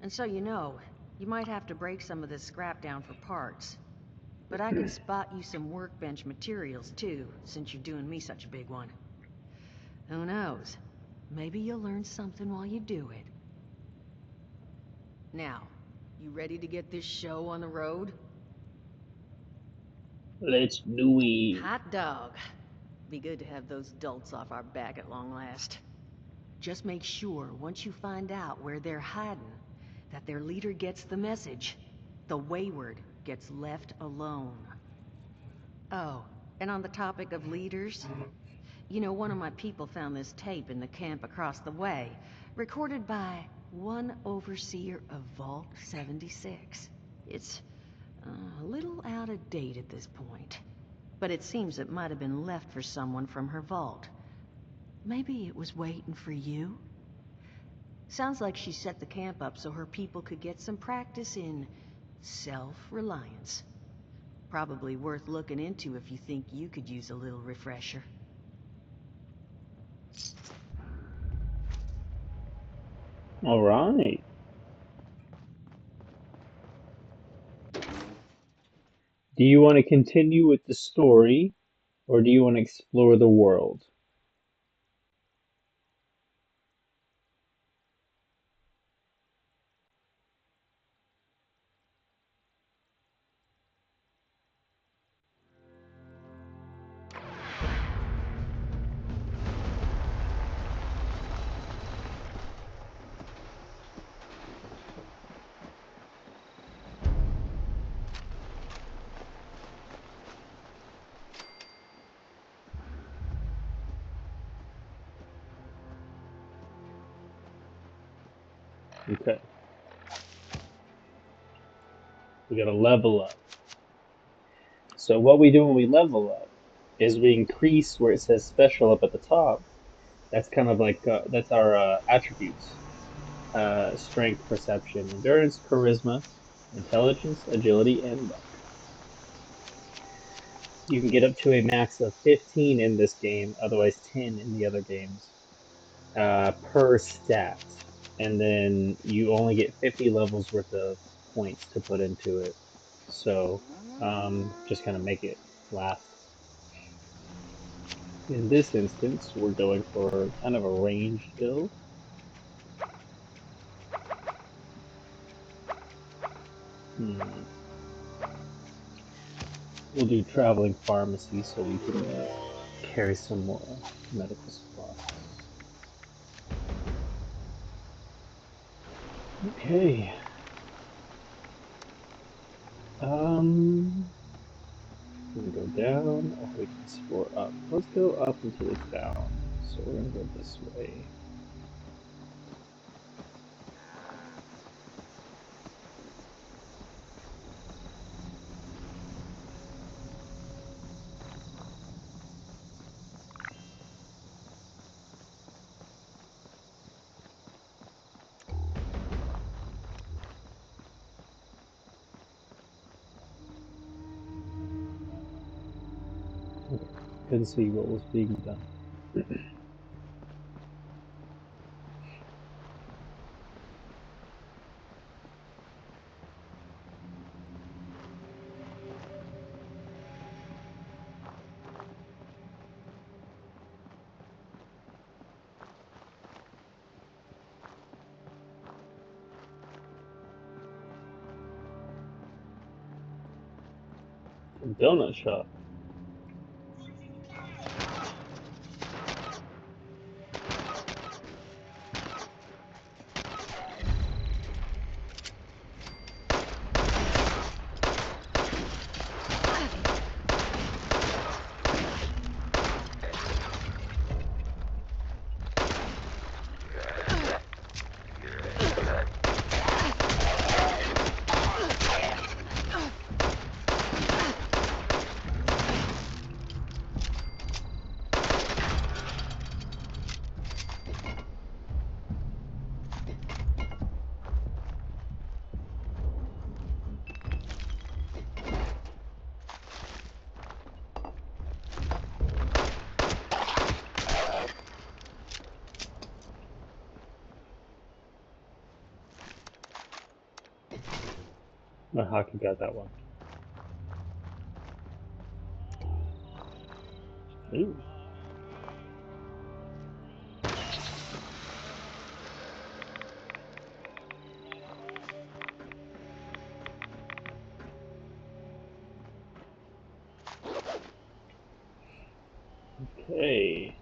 K: And so you know, you might have to break some of this scrap down for parts. But I can spot you some workbench materials, too, since you're doing me such a big one. Who knows? Maybe you'll learn something while you do it. Now, you ready to get this show on the road?
A: Let's do it.
K: Hot dog. Be good to have those dolts off our back at long last. Just make sure, once you find out where they're hiding, that their leader gets the message. The wayward gets left alone. Oh, and on the topic of leaders, you know, one of my people found this tape in the camp across the way, recorded by one overseer of Vault 76. It's a little out of date at this point, but it seems it might have been left for someone from her vault. Maybe it was waiting for you? Sounds like she set the camp up so her people could get some practice in self-reliance. Probably worth looking into if you think you could use a little refresher.
A: All right. Do you want to continue with the story, or do you want to explore the world? Okay. We gotta level up. So what we do when we level up is we increase where it says special up at the top. That's kind of like that's our attributes: strength, perception, endurance, charisma, intelligence, agility, and luck. You can get up to a max of 15 in this game, otherwise 10 in the other games, per stat. And then you only get 50 levels worth of points to put into it. So just kind of make it last. In this instance, we're going for kind of a ranged build. We'll do traveling pharmacy so we can carry some more medical supplies. Okay. We can go down, or we can explore up. Let's go up until it's down. So we're gonna go this way. Couldn't see what was being done. Donut shop. My hockey got that one. Ooh. Okay.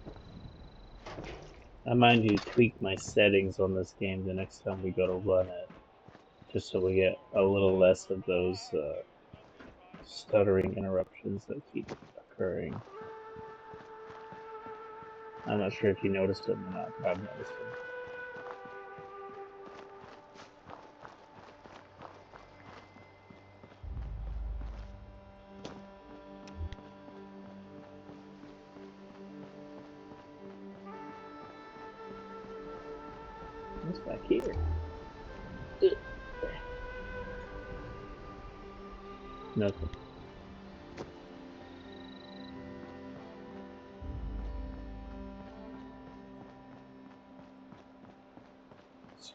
A: I might need to tweak my settings on this game the next time we go to run it, just so we get a little less of those stuttering interruptions that keep occurring. I'm not sure if you noticed them or not, but I've noticed them. What's back here? Nothing.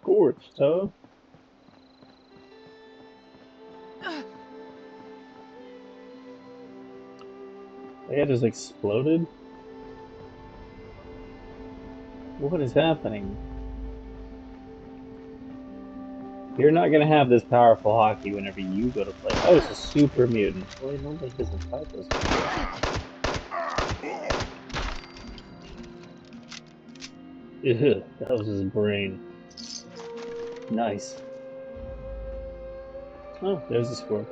A: Scorched, huh? That just exploded? What is happening? You're not gonna have this powerful hockey whenever you go to play. Oh, it's a super mutant. Boy, nobody doesn't fight those people. Ew, that was his brain. Nice. Oh, there's the Scorched.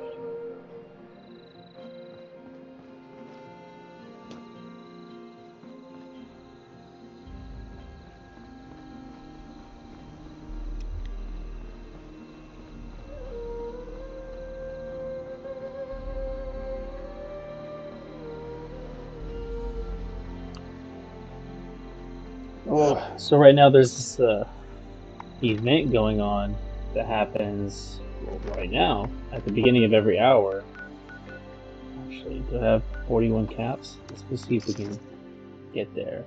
A: Oh, so right now there's this event going on that happens right now at the beginning of every hour. Actually, do I have 41 caps? Let's see if we can get there.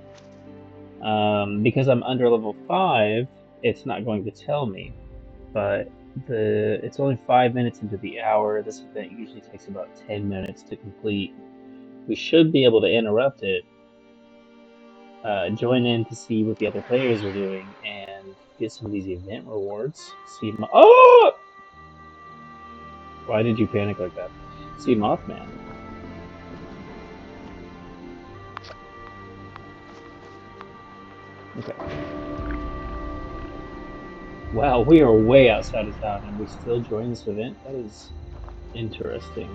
A: Because I'm under level 5, it's not going to tell me, but it's only 5 minutes into the hour. This event usually takes about 10 minutes to complete. We should be able to interrupt it, join in to see what the other players are doing, and get some of these event rewards. See oh! Why did you panic like that? See Mothman. Okay. Wow, we are way outside of town and we still join this event? That is interesting.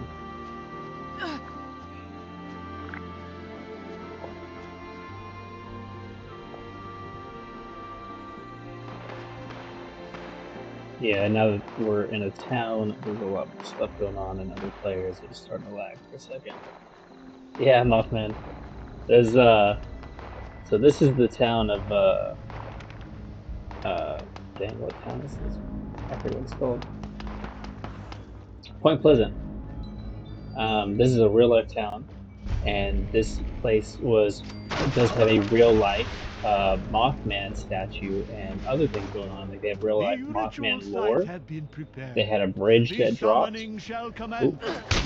A: Yeah, now that we're in a town, there's a lot more stuff going on and other players are just starting to lag for a second. Yeah, Mothman. There's, so this is the town of, dang, what town is this? I forget what it's called. Point Pleasant. This is a real life town, and this place does have a real life Mothman statue and other things going on. Like they have real life Mothman lore. They had a bridge that dropped. Ooh,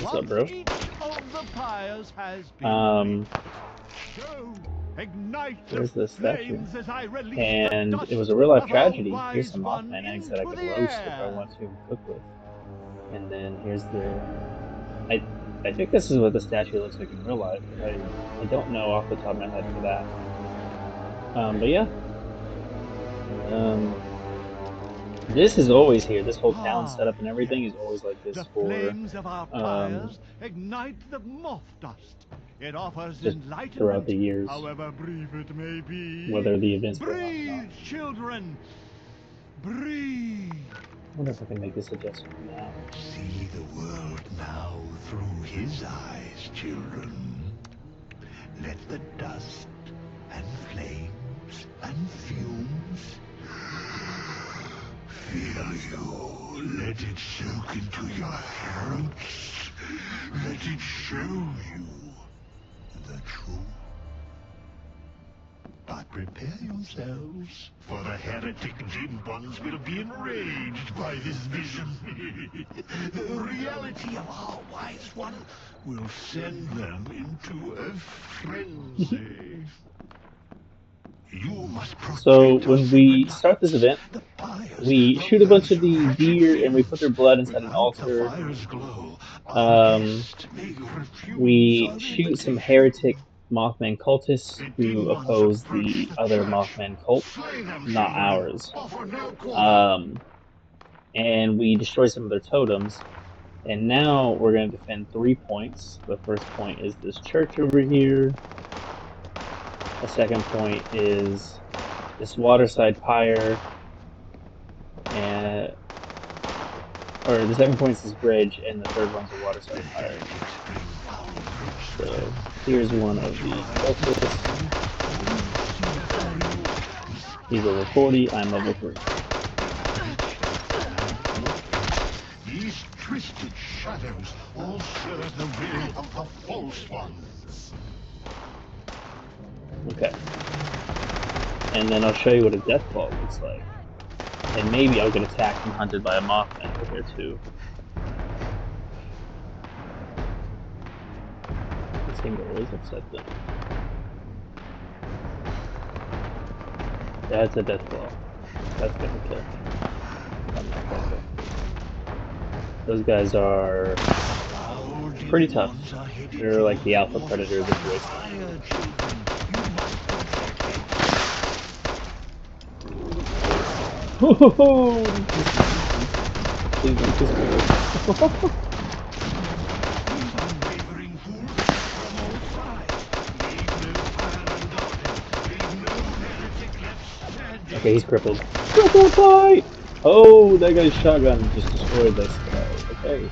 A: what's up, bro? There's the statue. And it was a real life tragedy. Here's some Mothman eggs that I could roast if I want to cook with. And then here's the... I think this is what the statue looks like in real life. I don't know off the top of my head for that. But yeah. This is always here. This whole town setup and everything is always like this for
L: ignite the moth dust. It offers
A: just throughout the years.
L: However brief it may be.
A: Whether the events
L: breathe, children. Breathe.
A: I wonder if I can make this adjustment now.
L: See the world now through his eyes, children. Let the dust and flames and fumes fill you. Let it soak into your throats. Let it show you the truth. But prepare yourselves, for the heretic Jin ones will be enraged by this vision. The reality of our wise one will send them into a frenzy. You must
A: so when we start this event, we shoot a bunch of the deer and we put their blood inside an altar. We shoot some heretic Mothman cultists who oppose the other Mothman cult, not ours. And we destroy some of their totems. And now we're going to defend 3 points. The first point is this church over here. The second point is this waterside pyre. And or the second point is this bridge, and the third one's a waterside pyre. So here's one of the cultists. He's level 40, I'm level 3.
L: These twisted shadows all serve the will of the false ones.
A: Okay. And then I'll show you what a death ball looks like. And maybe I'll get attacked and hunted by a Mothman over there too. This thing is upset then. That's a death claw. That's gonna kill me. I'm not careful. Those guys are pretty tough. They're like the alpha predators of the wasteland. Ho ho ho! Please don't kiss me. Okay, he's crippled. Crippled fight! Oh, that guy's shotgun just destroyed this guy. Okay.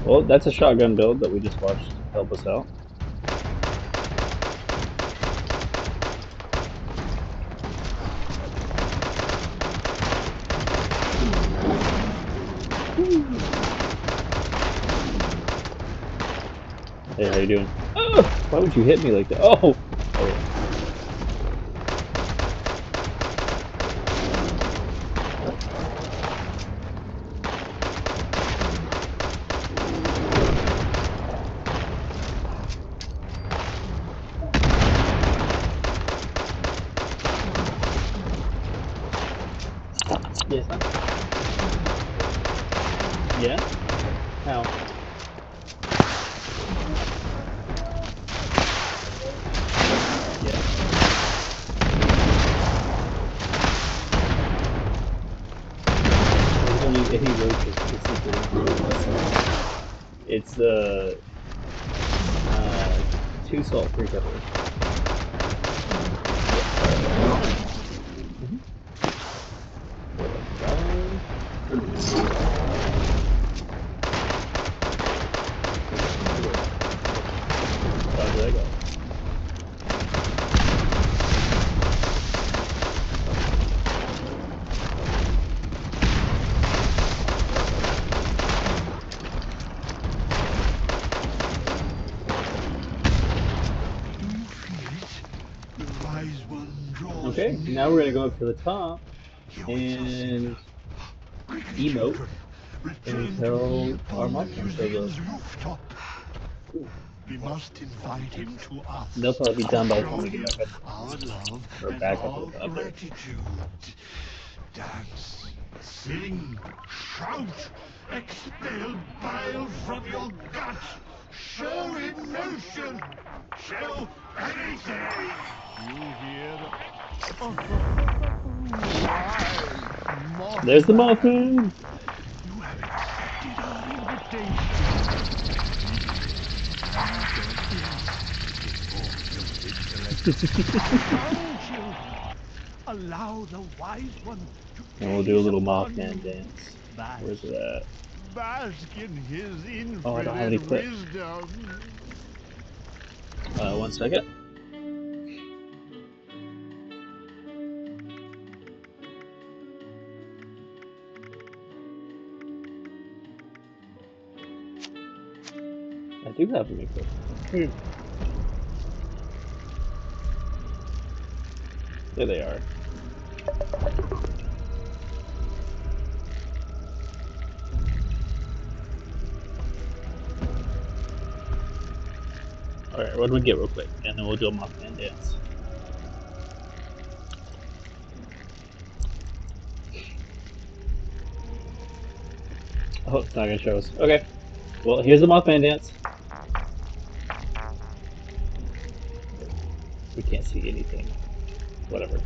A: Well, that's a shotgun build that we just watched help us out. Hey, how you doing? Oh, why would you hit me like that? Oh! Oh. Yes, huh? Yeah? How? Any roaches to it's 2 salt-free peppers. How did I go? Okay, now we're gonna go up to the top and emote until our Mothman shows up.
L: We must invite him to us.
A: They'll probably be done by the time we get back
L: Our
A: up.
L: love
A: Or back
L: and
A: up
L: our
A: there.
L: gratitude. Dance, sing, shout, expel bile from your gut. Show emotion. Show anything. You hear?
A: There's the Mothman.
L: You have accepted our invitation. Allow the wise one to
A: and we'll do a little Mothman dance. Where's it at?
L: Bask in his infinite
A: oh, I don't have any clips.
L: Wisdom.
A: 1 second. I do have any clips. There they are. Alright, what do we get real quick? And then we'll do a Mothman dance. Oh, it's not gonna show us. Okay. Well, here's the Mothman dance. We can't see anything. Whatever.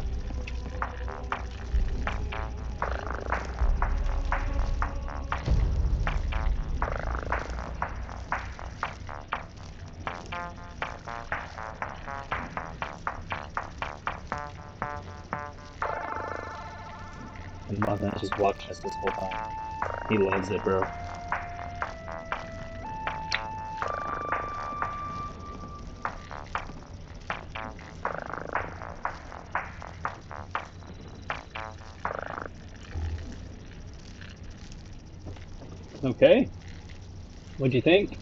A: And Mothman's just watching us this whole time. He loves it, bro. Okay. What'd you think?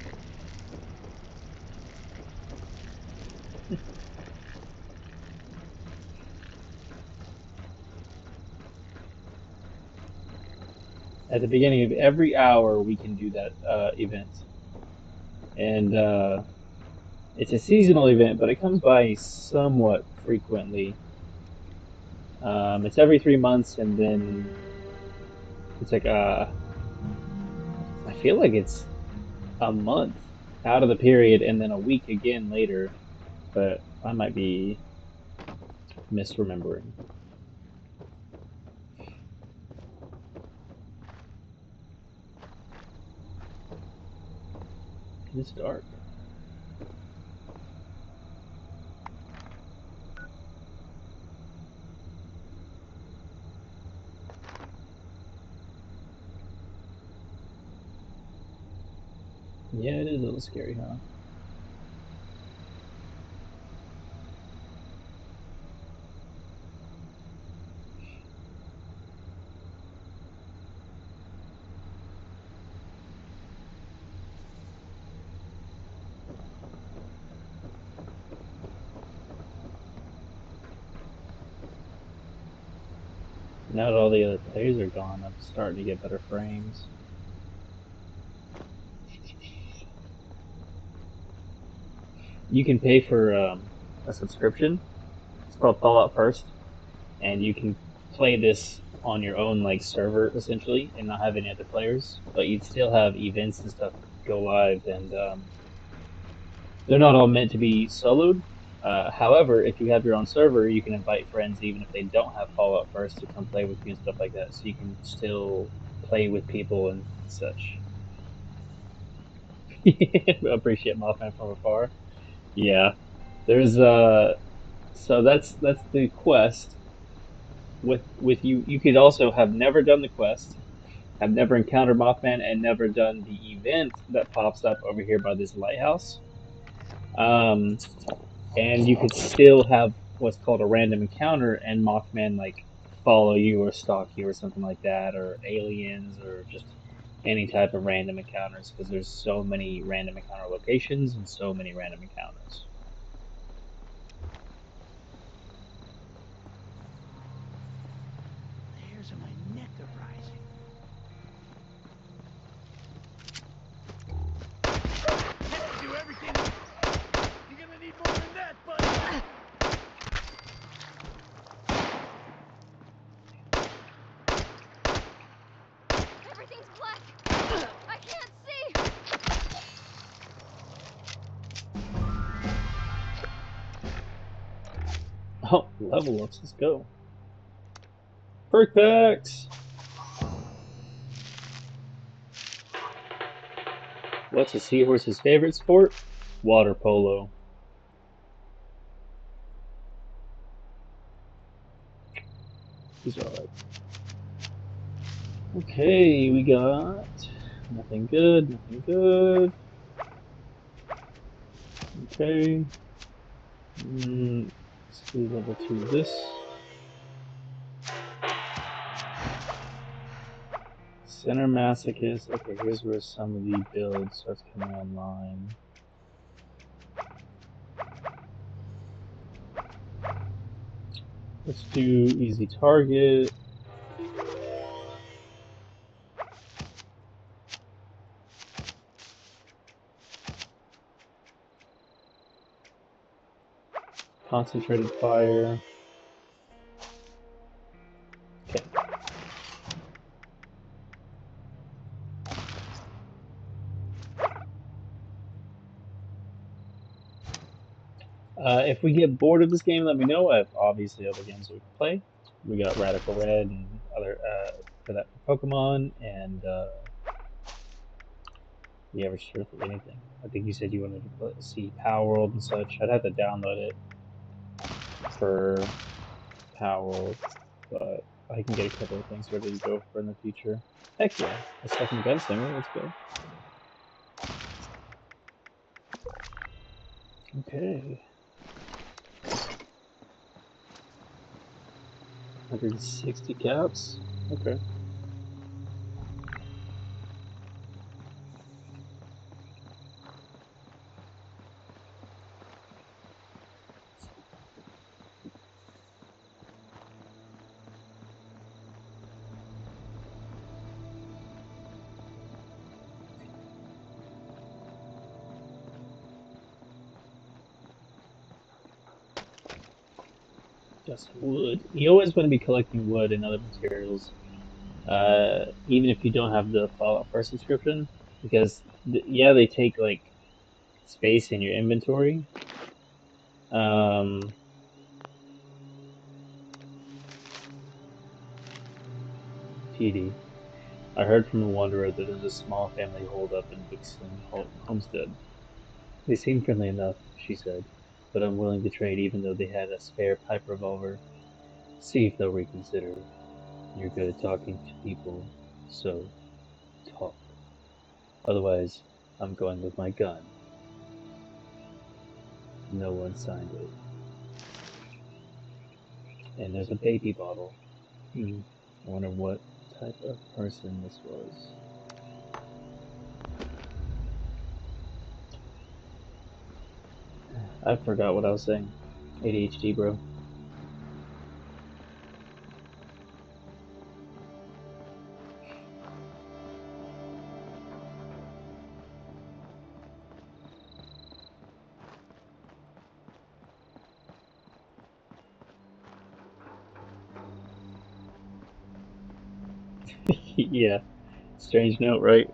A: At the beginning of every hour, we can do that event. And it's a seasonal event, but it comes by somewhat frequently. It's every 3 months, and then it's like I feel like it's a month out of the period, and then a week again later. But I might be misremembering. It's dark. Yeah, it is a little scary, huh? Now that all the other players are gone, I'm starting to get better frames. You can pay for a subscription. It's called Fallout First, and you can play this on your own like server essentially, and not have any other players. But you'd still have events and stuff go live, and they're not all meant to be soloed. However, if you have your own server, you can invite friends even if they don't have Fallout First to come play with you and stuff like that. So you can still play with people and such. Appreciate Mothman from afar. Yeah, there's so that's the quest. With you, you could also have never done the quest, have never encountered Mothman, and never done the event that pops up over here by this lighthouse. And you could still have what's called a random encounter, and Mothman like follow you or stalk you or something like that, or aliens, or just any type of random encounters, because there's so many random encounter locations and so many random encounters.
J: The hairs on my neck are rising. Can't do everything. You're gonna need more than that, bud.
H: Everything's black. I can't see.
A: Oh, level ups, let's go. Perk packs! What's a seahorse's favorite sport? Water polo. He's alright. Okay, we got nothing good, nothing good. Okay. Let's do level 2 of this. Center Masochist. Okay, here's where some of the build starts coming online. Let's do easy target. Concentrated fire. Okay. If we get bored of this game, let me know. I have obviously other games we can play. We got Radical Red and other for that for Pokemon, and yeah, we're sure for anything. I think you said you wanted to see Power World and such. I'd have to download it for Power World, but I can get a couple of things ready to go for in the future. Heck yeah, a second Gunslinger, let's go. Okay. 160 caps? Okay. Got some wood. You always want to be collecting wood and other materials, even if you don't have the Fallout 1 subscription, because yeah, they take like space in your inventory. TD. I heard from a wanderer that there's a small family holdup in Vixen Homestead. They seem friendly enough, she said, but unwilling to trade even though they had a spare pipe revolver. See if they'll reconsider. You're good at talking to people, so talk. Otherwise, I'm going with my gun. No one signed it. And there's a baby bottle. I wonder what type of person this was. I forgot what I was saying. ADHD, bro. Yeah. Strange note, right?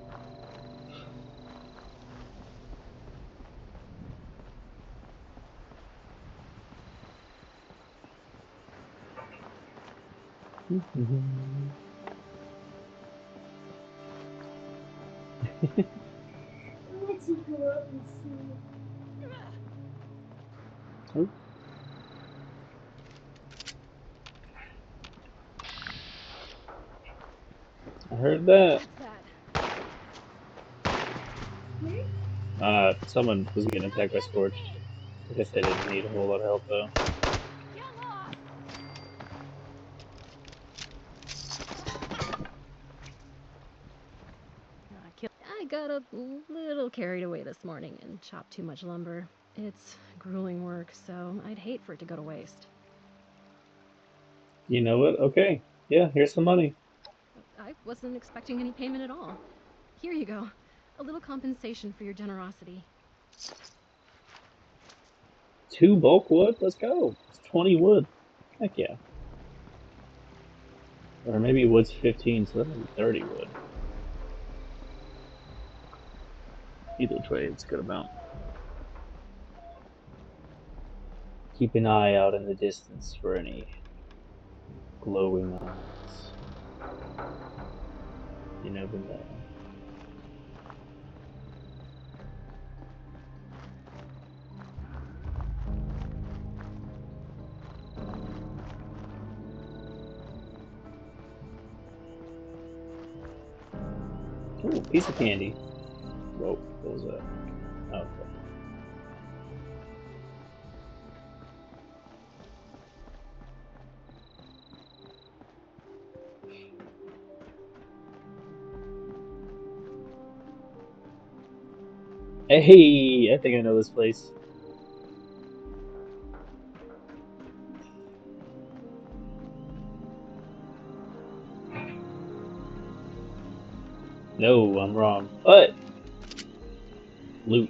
F: Let's go up and see.
A: Oh. I heard that. Someone was getting attacked by Scorch. I guess they didn't need a whole lot of help though.
K: I got a little carried away this morning and chopped too much lumber. It's grueling work, so I'd hate for it to go to waste.
A: You know what? Okay. Yeah, here's some money.
K: I wasn't expecting any payment at all. Here you go. A little compensation for your generosity.
A: 2 bulk wood? Let's go. It's 20 wood. Heck yeah. Or maybe wood's 15, so that'll be 30 wood. Either way, it's a good amount. Keep an eye out in the distance for any glowing eyes. You never know. Ooh, piece of candy. Whoa, what was that? Oh, okay. Hey, I think I know this place. No, I'm wrong. But loot.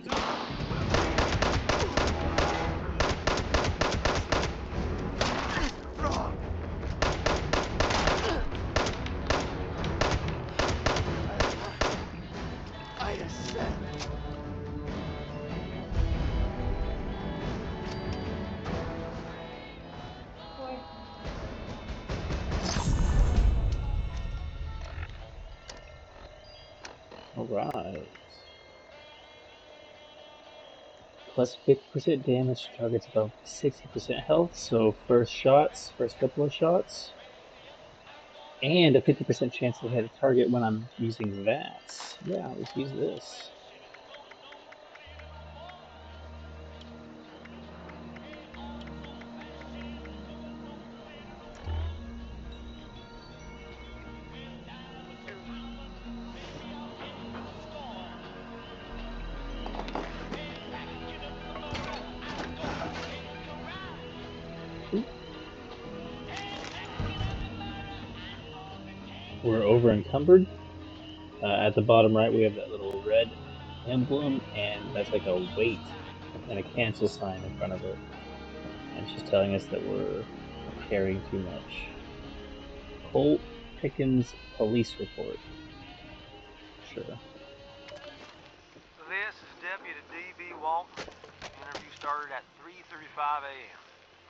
A: Alright. Plus 50% damage to targets above 60% health, so first couple of shots. And a 50% chance to hit a target when I'm using that. Yeah, let's use this. We're over encumbered. At the bottom right, we have that little red emblem, and that's like a wait and a cancel sign in front of it. And it's just telling us that we're caring too much. Colt Pickens police report. Sure.
M: This is Deputy D.B. Walton. Interview started at 3:35 a.m.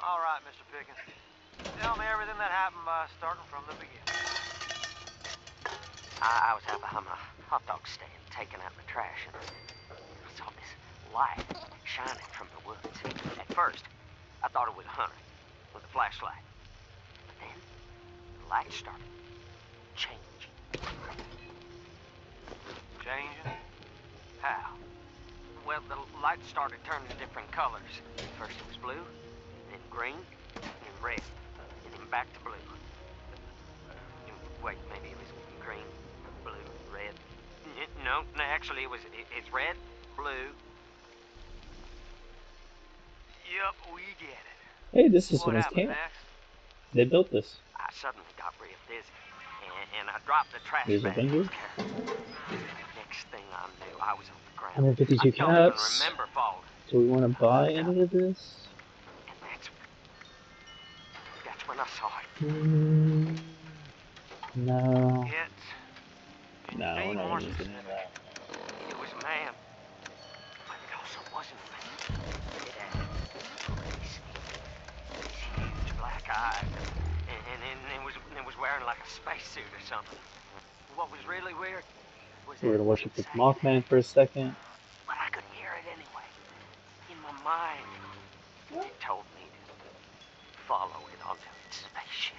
M: All right, Mr. Pickens. Tell me everything that happened by starting from the beginning.
N: I was out behind my hot dog stand, taking out the trash, and I saw this light shining from the woods. At first, I thought it was a hunter with a flashlight. But then, the light started changing.
M: Changing? How?
N: Well, the light started turning different colors. First it was blue, then green, then red, and then back to blue. Wait, maybe it was green, blue, red. No, actually it's red, blue.
M: Yep, we get it.
A: Hey, this is
M: What
A: someone's
M: happened
A: camp.
M: next?
A: They built this.
N: I suddenly got real dizzy, and I dropped the trash
A: There's a
N: bag.
A: vendor.
N: Next thing I knew, I was on the ground.
A: 152
N: I don't even
A: caps.
N: remember falling.
A: Do we want to buy any of this?
N: And that's when I saw it.
A: No.
M: It's...
A: No, we're not gonna use any of that.
N: It was a man, but it also wasn't a man. It had these huge black eyes, and it was wearing like a spacesuit or something. What was really weird was
A: We're
N: that
A: gonna worship the Mothman for a second.
N: but I could hear it anyway. In my mind, it told me to follow it onto its spaceship.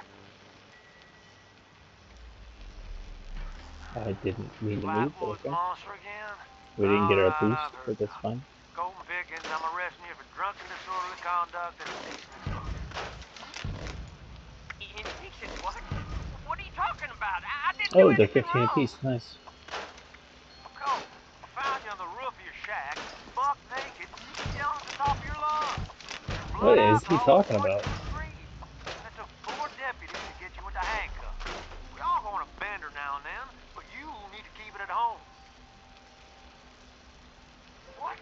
A: I didn't mean to move, but
M: Flatwoods
A: okay.
M: monster again?
A: We didn't get our
M: Alright,
A: boost,
M: I've heard
A: but that's
M: enough.
A: fine.
M: Colton Pickens, I'm arresting you for drunken disorderly conduct and indecent exposure.
N: Indecent what? What are you talking about? I didn't do
A: Oh, they're
N: anything
A: 15
N: wrong.
A: apiece. Nice.
M: Cole, I found you on the roof of your shack, buck naked, yelling at the top of your lungs.
A: What
M: Blood
A: is he
M: alcohol
A: talking about?
M: pointing to the street. It took 4 deputies to get you with the handcuffs. We all go on a bender now and then, but you need to keep it at home.
N: What?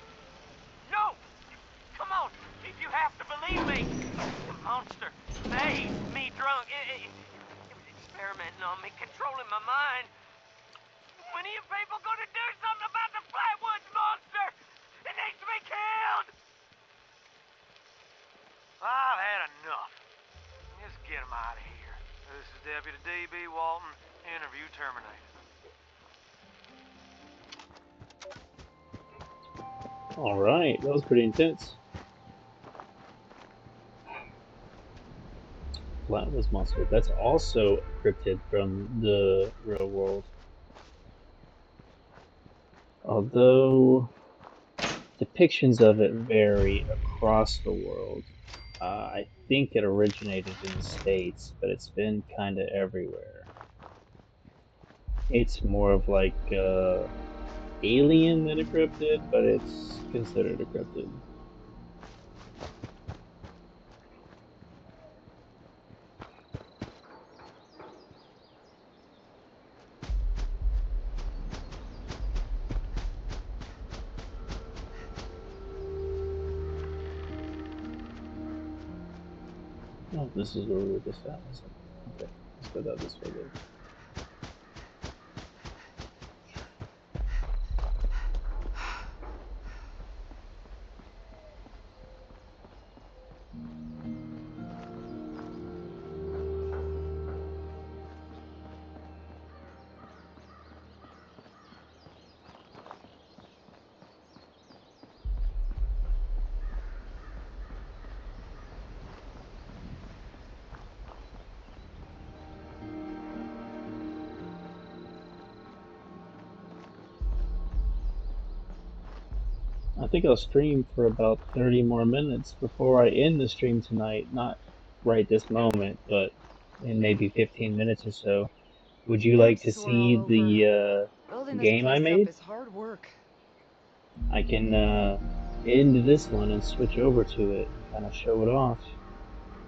N: No! Come on! If you have to believe me! The monster made me drunk. It was experimenting on me, controlling my mind. When are you people gonna do something about the Flatwoods monster? It needs to be killed!
M: I've had enough. Just get him out of here. This is Deputy D.B. Walton. Interview terminated.
A: Alright, that was pretty intense. Flatwoods monster. That's also a cryptid from the real world. Although depictions of it vary across the world. I think it originated in the States, but it's been kind of everywhere. It's more of like alien than a cryptid, but it's considered a cryptid. Oh, this is where we were just at. Okay, let's go down this way then. I think I'll stream for about 30 more minutes before I end the stream tonight. Not right this moment, but in maybe 15 minutes or so. Would you like to see the game I made?
G: Is hard work.
A: I can end this one and switch over to it, kind of show it off.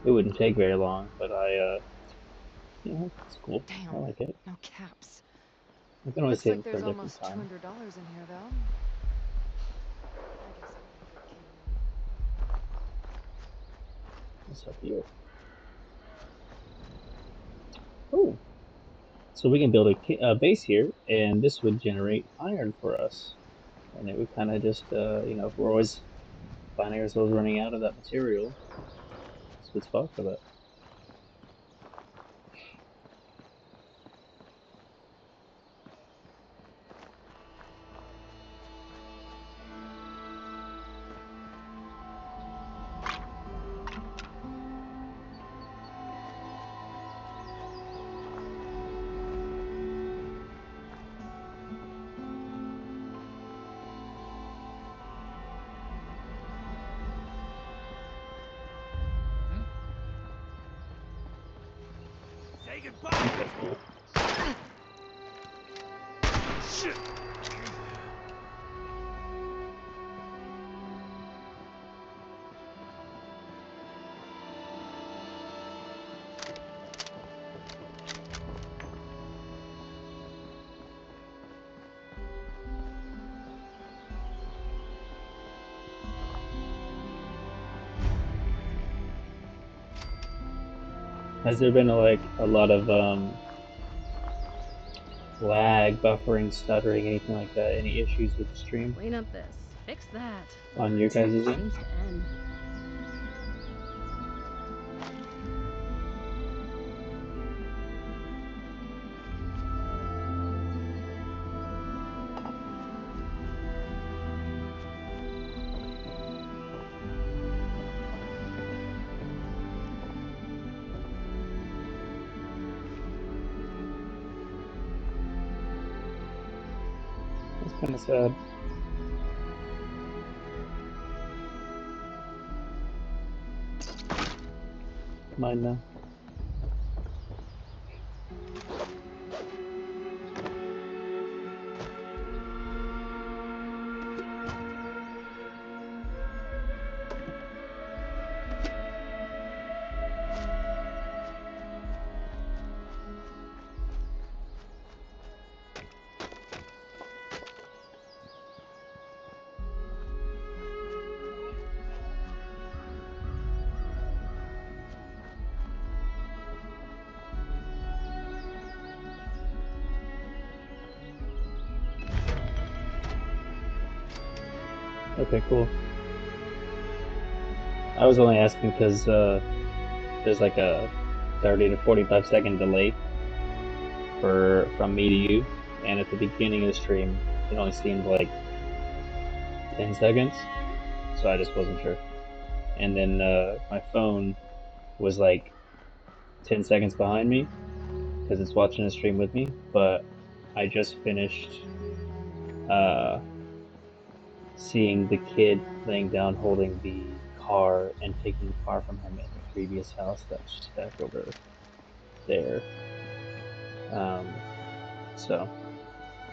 A: It wouldn't take very long, but you know, it's cool.
G: Damn,
A: I like it.
G: no caps.
A: I can always
G: Looks
A: save
G: like
A: it for a
G: there's
A: different
G: almost
A: time.
G: $200 in here, though.
A: What's up here? Oh, so we can build a base here, and this would generate iron for us. And it would kind of just, you know, if we're always finding ourselves running out of that material, it's a good spot for that.
J: Say goodbye. Shit.
A: Has there been a lot of lag, buffering, stuttering, anything like that? Any issues with the stream
K: Clean up this. Fix that.
A: on your guys' end?
K: Seems to end.
A: That's kind of sad. Mine now. Okay, cool. I was only asking because there's like a 30 to 45-second delay from me to you, and at the beginning of the stream, it only seemed like 10 seconds, so I just wasn't sure. And then my phone was like 10 seconds behind me because it's watching the stream with me, but I just finished seeing the kid laying down holding the car and taking the car from him in the previous house that's just back over there. So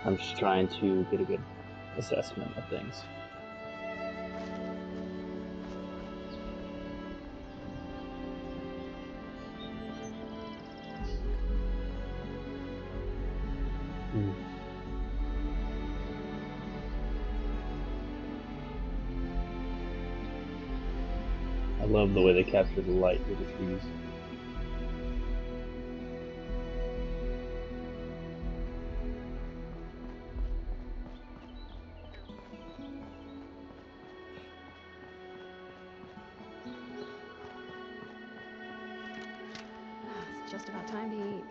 A: I'm just trying to get a good assessment of things. I love the way they capture the light through the trees.
K: It's just about time to eat.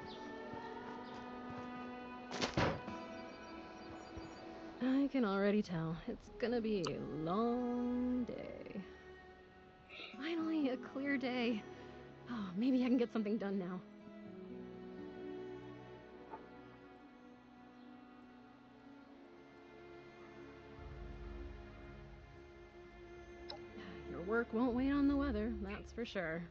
K: I can already tell. It's gonna be a long day. Finally, a clear day. Oh, maybe I can get something done now. Your work won't wait on the weather, that's for sure.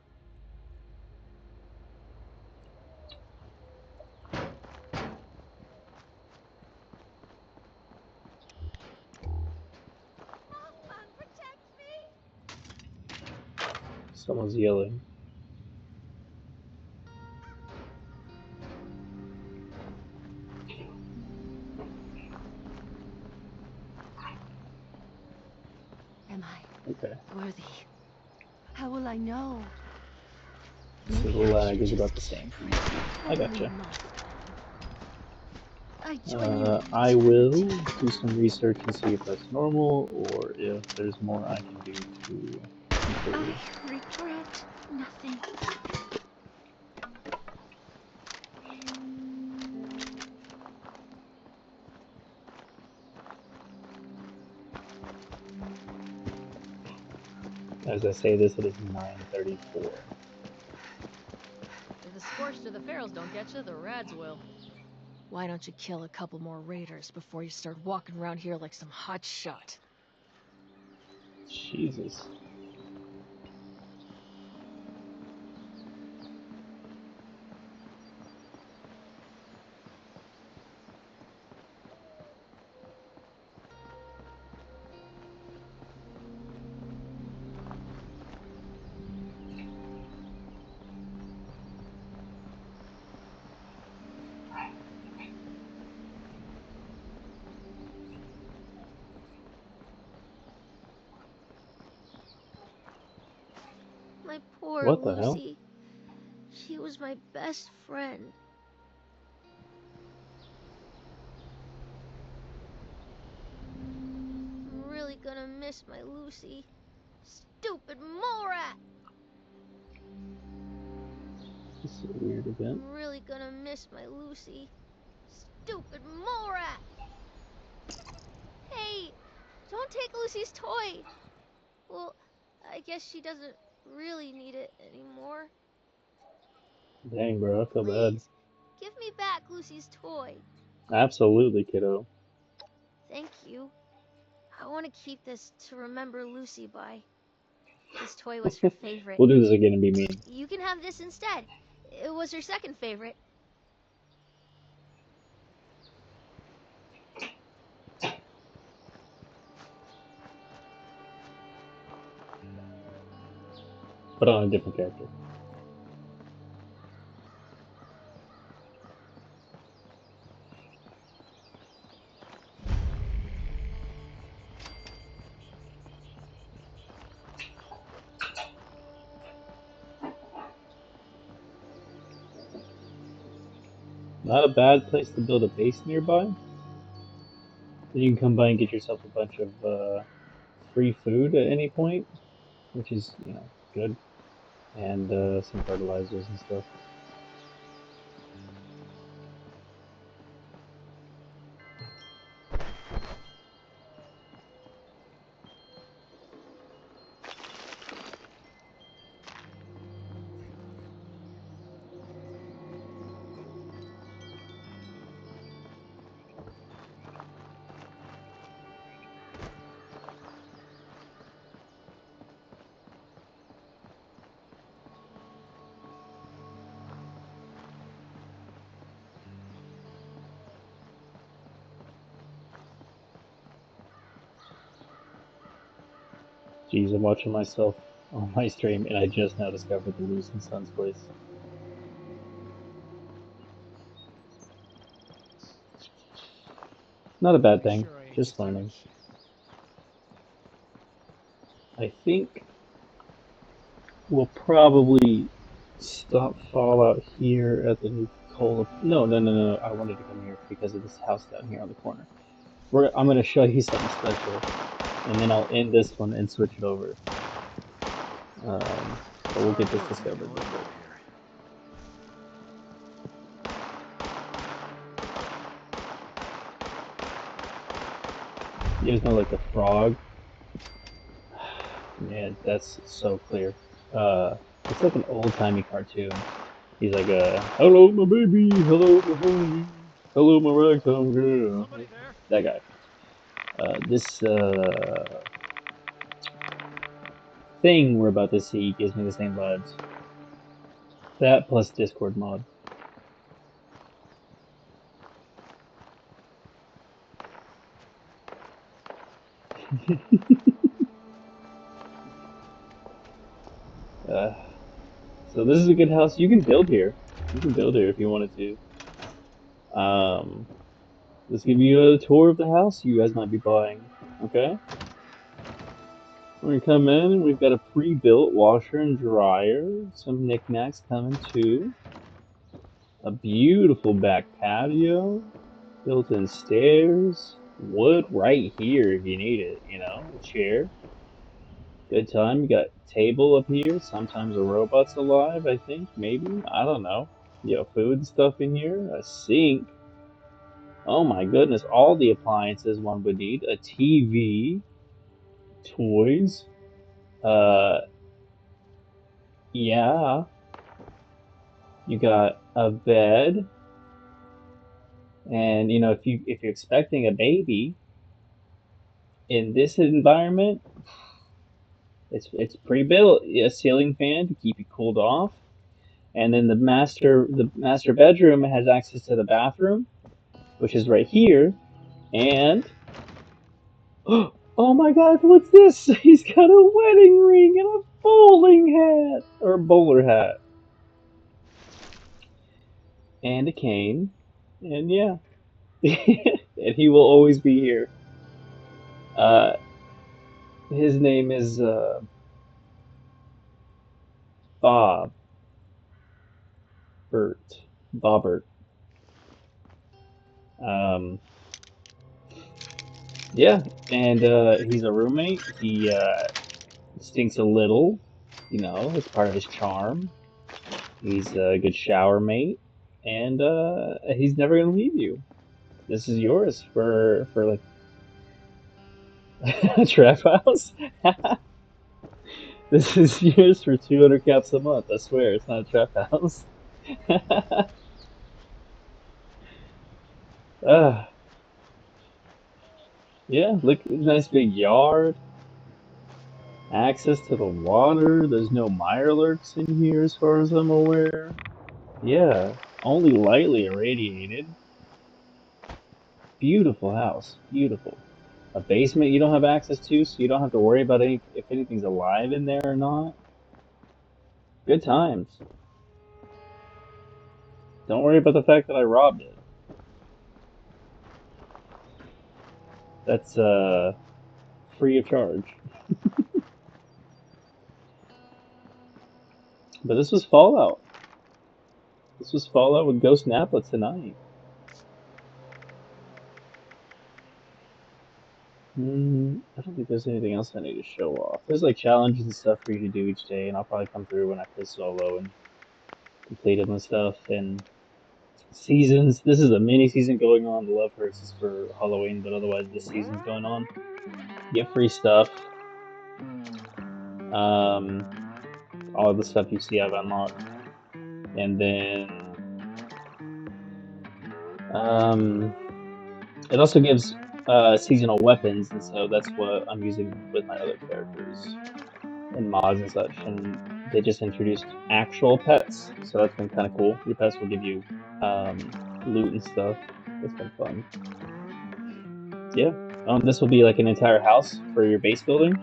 A: Someone's yelling.
G: Am I
A: Okay.
G: worthy? How will I know?
A: So the lag is about the same. I gotcha. I will do some research and see if that's normal or if there's more I can do to improve.
F: I regret nothing.
A: As I say this, it is 9:34.
K: If the Scorched or the Pharaohs don't get you, the Rads will. Why don't you kill a couple more raiders before you start walking around here like some hot shot?
A: Jesus.
F: My poor
A: What the hell?
F: Lucy. She was my best friend. I'm really gonna miss my Lucy. Stupid mole rat!
A: This is a weird event.
F: I'm really gonna miss my Lucy. Stupid mole rat! Hey! Don't take Lucy's toy! Well, I guess she doesn't really need it anymore.
A: Dang, bro, I feel bad.
F: Give me back Lucy's toy.
A: Absolutely, kiddo.
F: Thank you. I want to keep this to remember Lucy by. This toy was her favorite.
A: We'll do this again and be mean.
F: You can have this instead. It was her second favorite.
A: But on a different character. Not a bad place to build a base nearby. Then you can come by and get yourself a bunch of free food at any point, which is, you know, good. And some fertilizers and stuff. Jeez, I'm watching myself on my stream and I just now discovered the Losing Sun's place. Not a bad thing, just learning. I think we'll probably stop Fallout here at the new coal. No, I wanted to come here because of this house down here on the corner. I'm going to show you something special, and then I'll end this one and switch it over. But we'll get this discovered real quick. You guys know, like, the frog? Man, that's so clear. It's like an old-timey cartoon. He's like, hello, my baby, hello, my honey, hello, my ragtime girl. That guy. This thing we're about to see gives me the same vibes. That plus Discord mod. So this is a good house. You can build here. You can build here if you wanted to. Let's give you a tour of the house you guys might be buying. Okay? We come in, we've got a pre-built washer and dryer, some knickknacks coming too. A beautiful back patio, built-in stairs, wood right here if you need it, you know, a chair. Good time. You got a table up here. Sometimes a robot's alive, I think, maybe. I don't know. You have food and stuff in here. A sink. Oh my goodness, all the appliances one would need. A TV. Toys. Yeah. You got a bed. And you know, if you're expecting a baby in this environment, it's pre-built. A ceiling fan to keep you cooled off. And then the master bedroom has access to the bathroom, which is right here. And oh my God, what's this? He's got a wedding ring and a bowling hat or a bowler hat. And a cane. And yeah. And he will always be here. His name is Bobbert. Yeah, and he's a roommate. He stinks a little, you know, it's part of his charm. He's a good shower mate, and he's never gonna leave you. This is yours for like a trap house. This is yours for 200 caps a month. I swear, it's not a trap house. Yeah, look, nice big yard. Access to the water. There's no Mirelurks in here as far as I'm aware. Yeah, only lightly irradiated. Beautiful house. Beautiful. A basement you don't have access to, so you don't have to worry about if anything's alive in there or not. Good times. Don't worry about the fact that I robbed it. That's free of charge. But this was Fallout. This was Fallout with Ghost Napa tonight. I don't think there's anything else I need to show off. There's like challenges and stuff for you to do each day, and I'll probably come through when I play solo and complete them and stuff. And seasons. This is a mini season going on. The Love Hurts is for Halloween, but otherwise this season's going on. Get free stuff. All of the stuff you see I've unlocked. And then it also gives seasonal weapons, and so that's what I'm using with my other characters and mods and such. And they just introduced actual pets, so that's been kind of cool. Your pets will give you loot and stuff. It's been fun. Yeah. This will be like an entire house for your base building,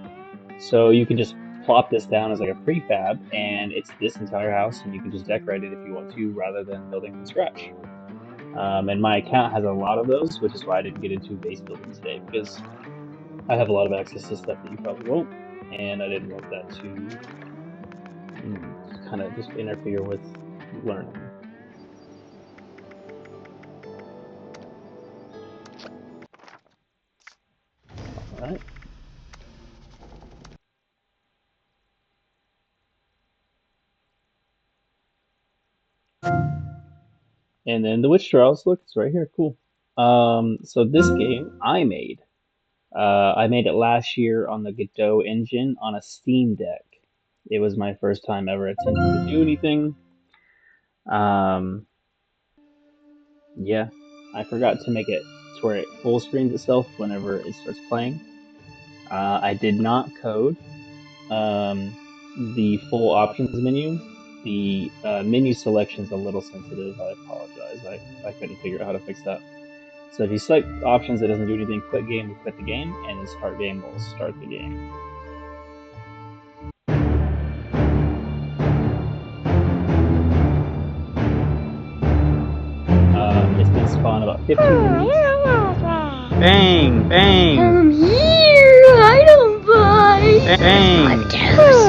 A: so you can just plop this down as like a prefab, and it's this entire house, and you can just decorate it if you want to, rather than building from scratch. And my account has a lot of those, which is why I didn't get into base building today, because I have a lot of access to stuff that you probably won't, and I didn't want that to kind of just interfere with learning. Alright. And then the Witch Trials, look, it's right here, cool. So this game I made. I made it last year on the Godot engine on a Steam Deck. It was my first time ever attempting to do anything. Yeah, I forgot to make it to where it full screens itself whenever it starts playing. I did not code the full options menu. The menu selection is a little sensitive. I apologize. I couldn't figure out how to fix that. So if you select options that doesn't do anything, quit game will quit the game, and then start game will start the game. It's been spawned about 15 minutes. Bang! Bang!
F: Come here! I don't bite!
D: My toes.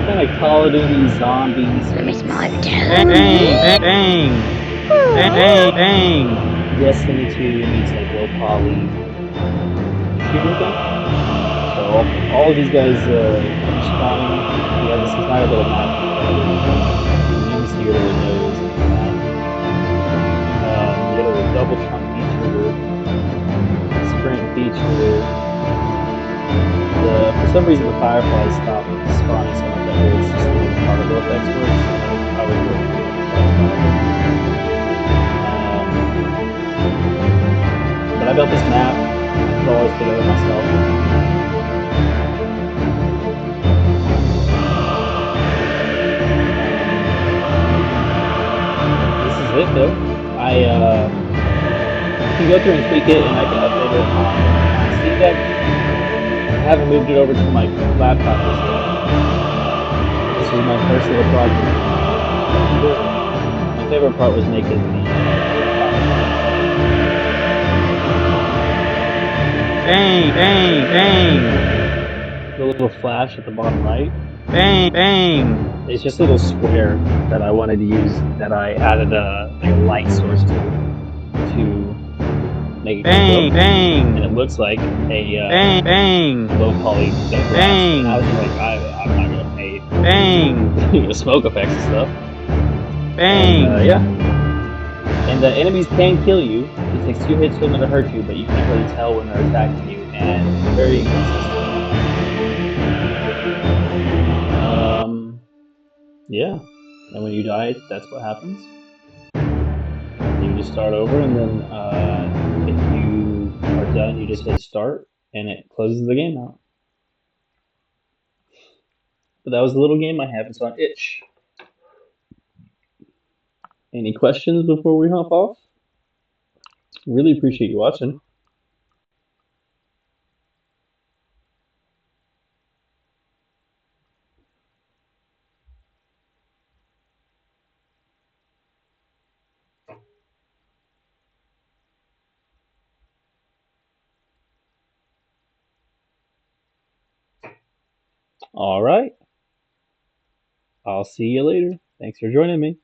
A: Kind of Call of Duty zombies. Destiny 2 meets like low poly shooting thing. So all of these guys spawning. Yeah, this entire little map. You can see your little nose in the map. You got a little double jump feature, sprint feature. For some reason, the fireflies stopped spawning so much ever. It's just the way the particle effects work. So I was really cool. But I built this map. I put all this together myself. This is it though. I can go through and tweak it, and I can update it on Steam Deck. I haven't moved it over to my laptop just yet. This was my first little project. My favorite part was making the the little flash at the bottom right. It's just a little square that I wanted to use, that I added a light source to make it glow. And it looks like a low poly glass. And I was like, I'm not gonna pay smoke effects and stuff. And, yeah. And the enemies can kill you. It takes 2 hits for them to hurt you, but you can't really tell when they're attacking you, and it's very inconsistent. Yeah. And when you die, that's what happens. You just start over, and then if you are done, you just hit start, and it closes the game out. But that was the little game I have. It's on itch. Any questions before we hop off? Really appreciate you watching. All right. I'll see you later. Thanks for joining me.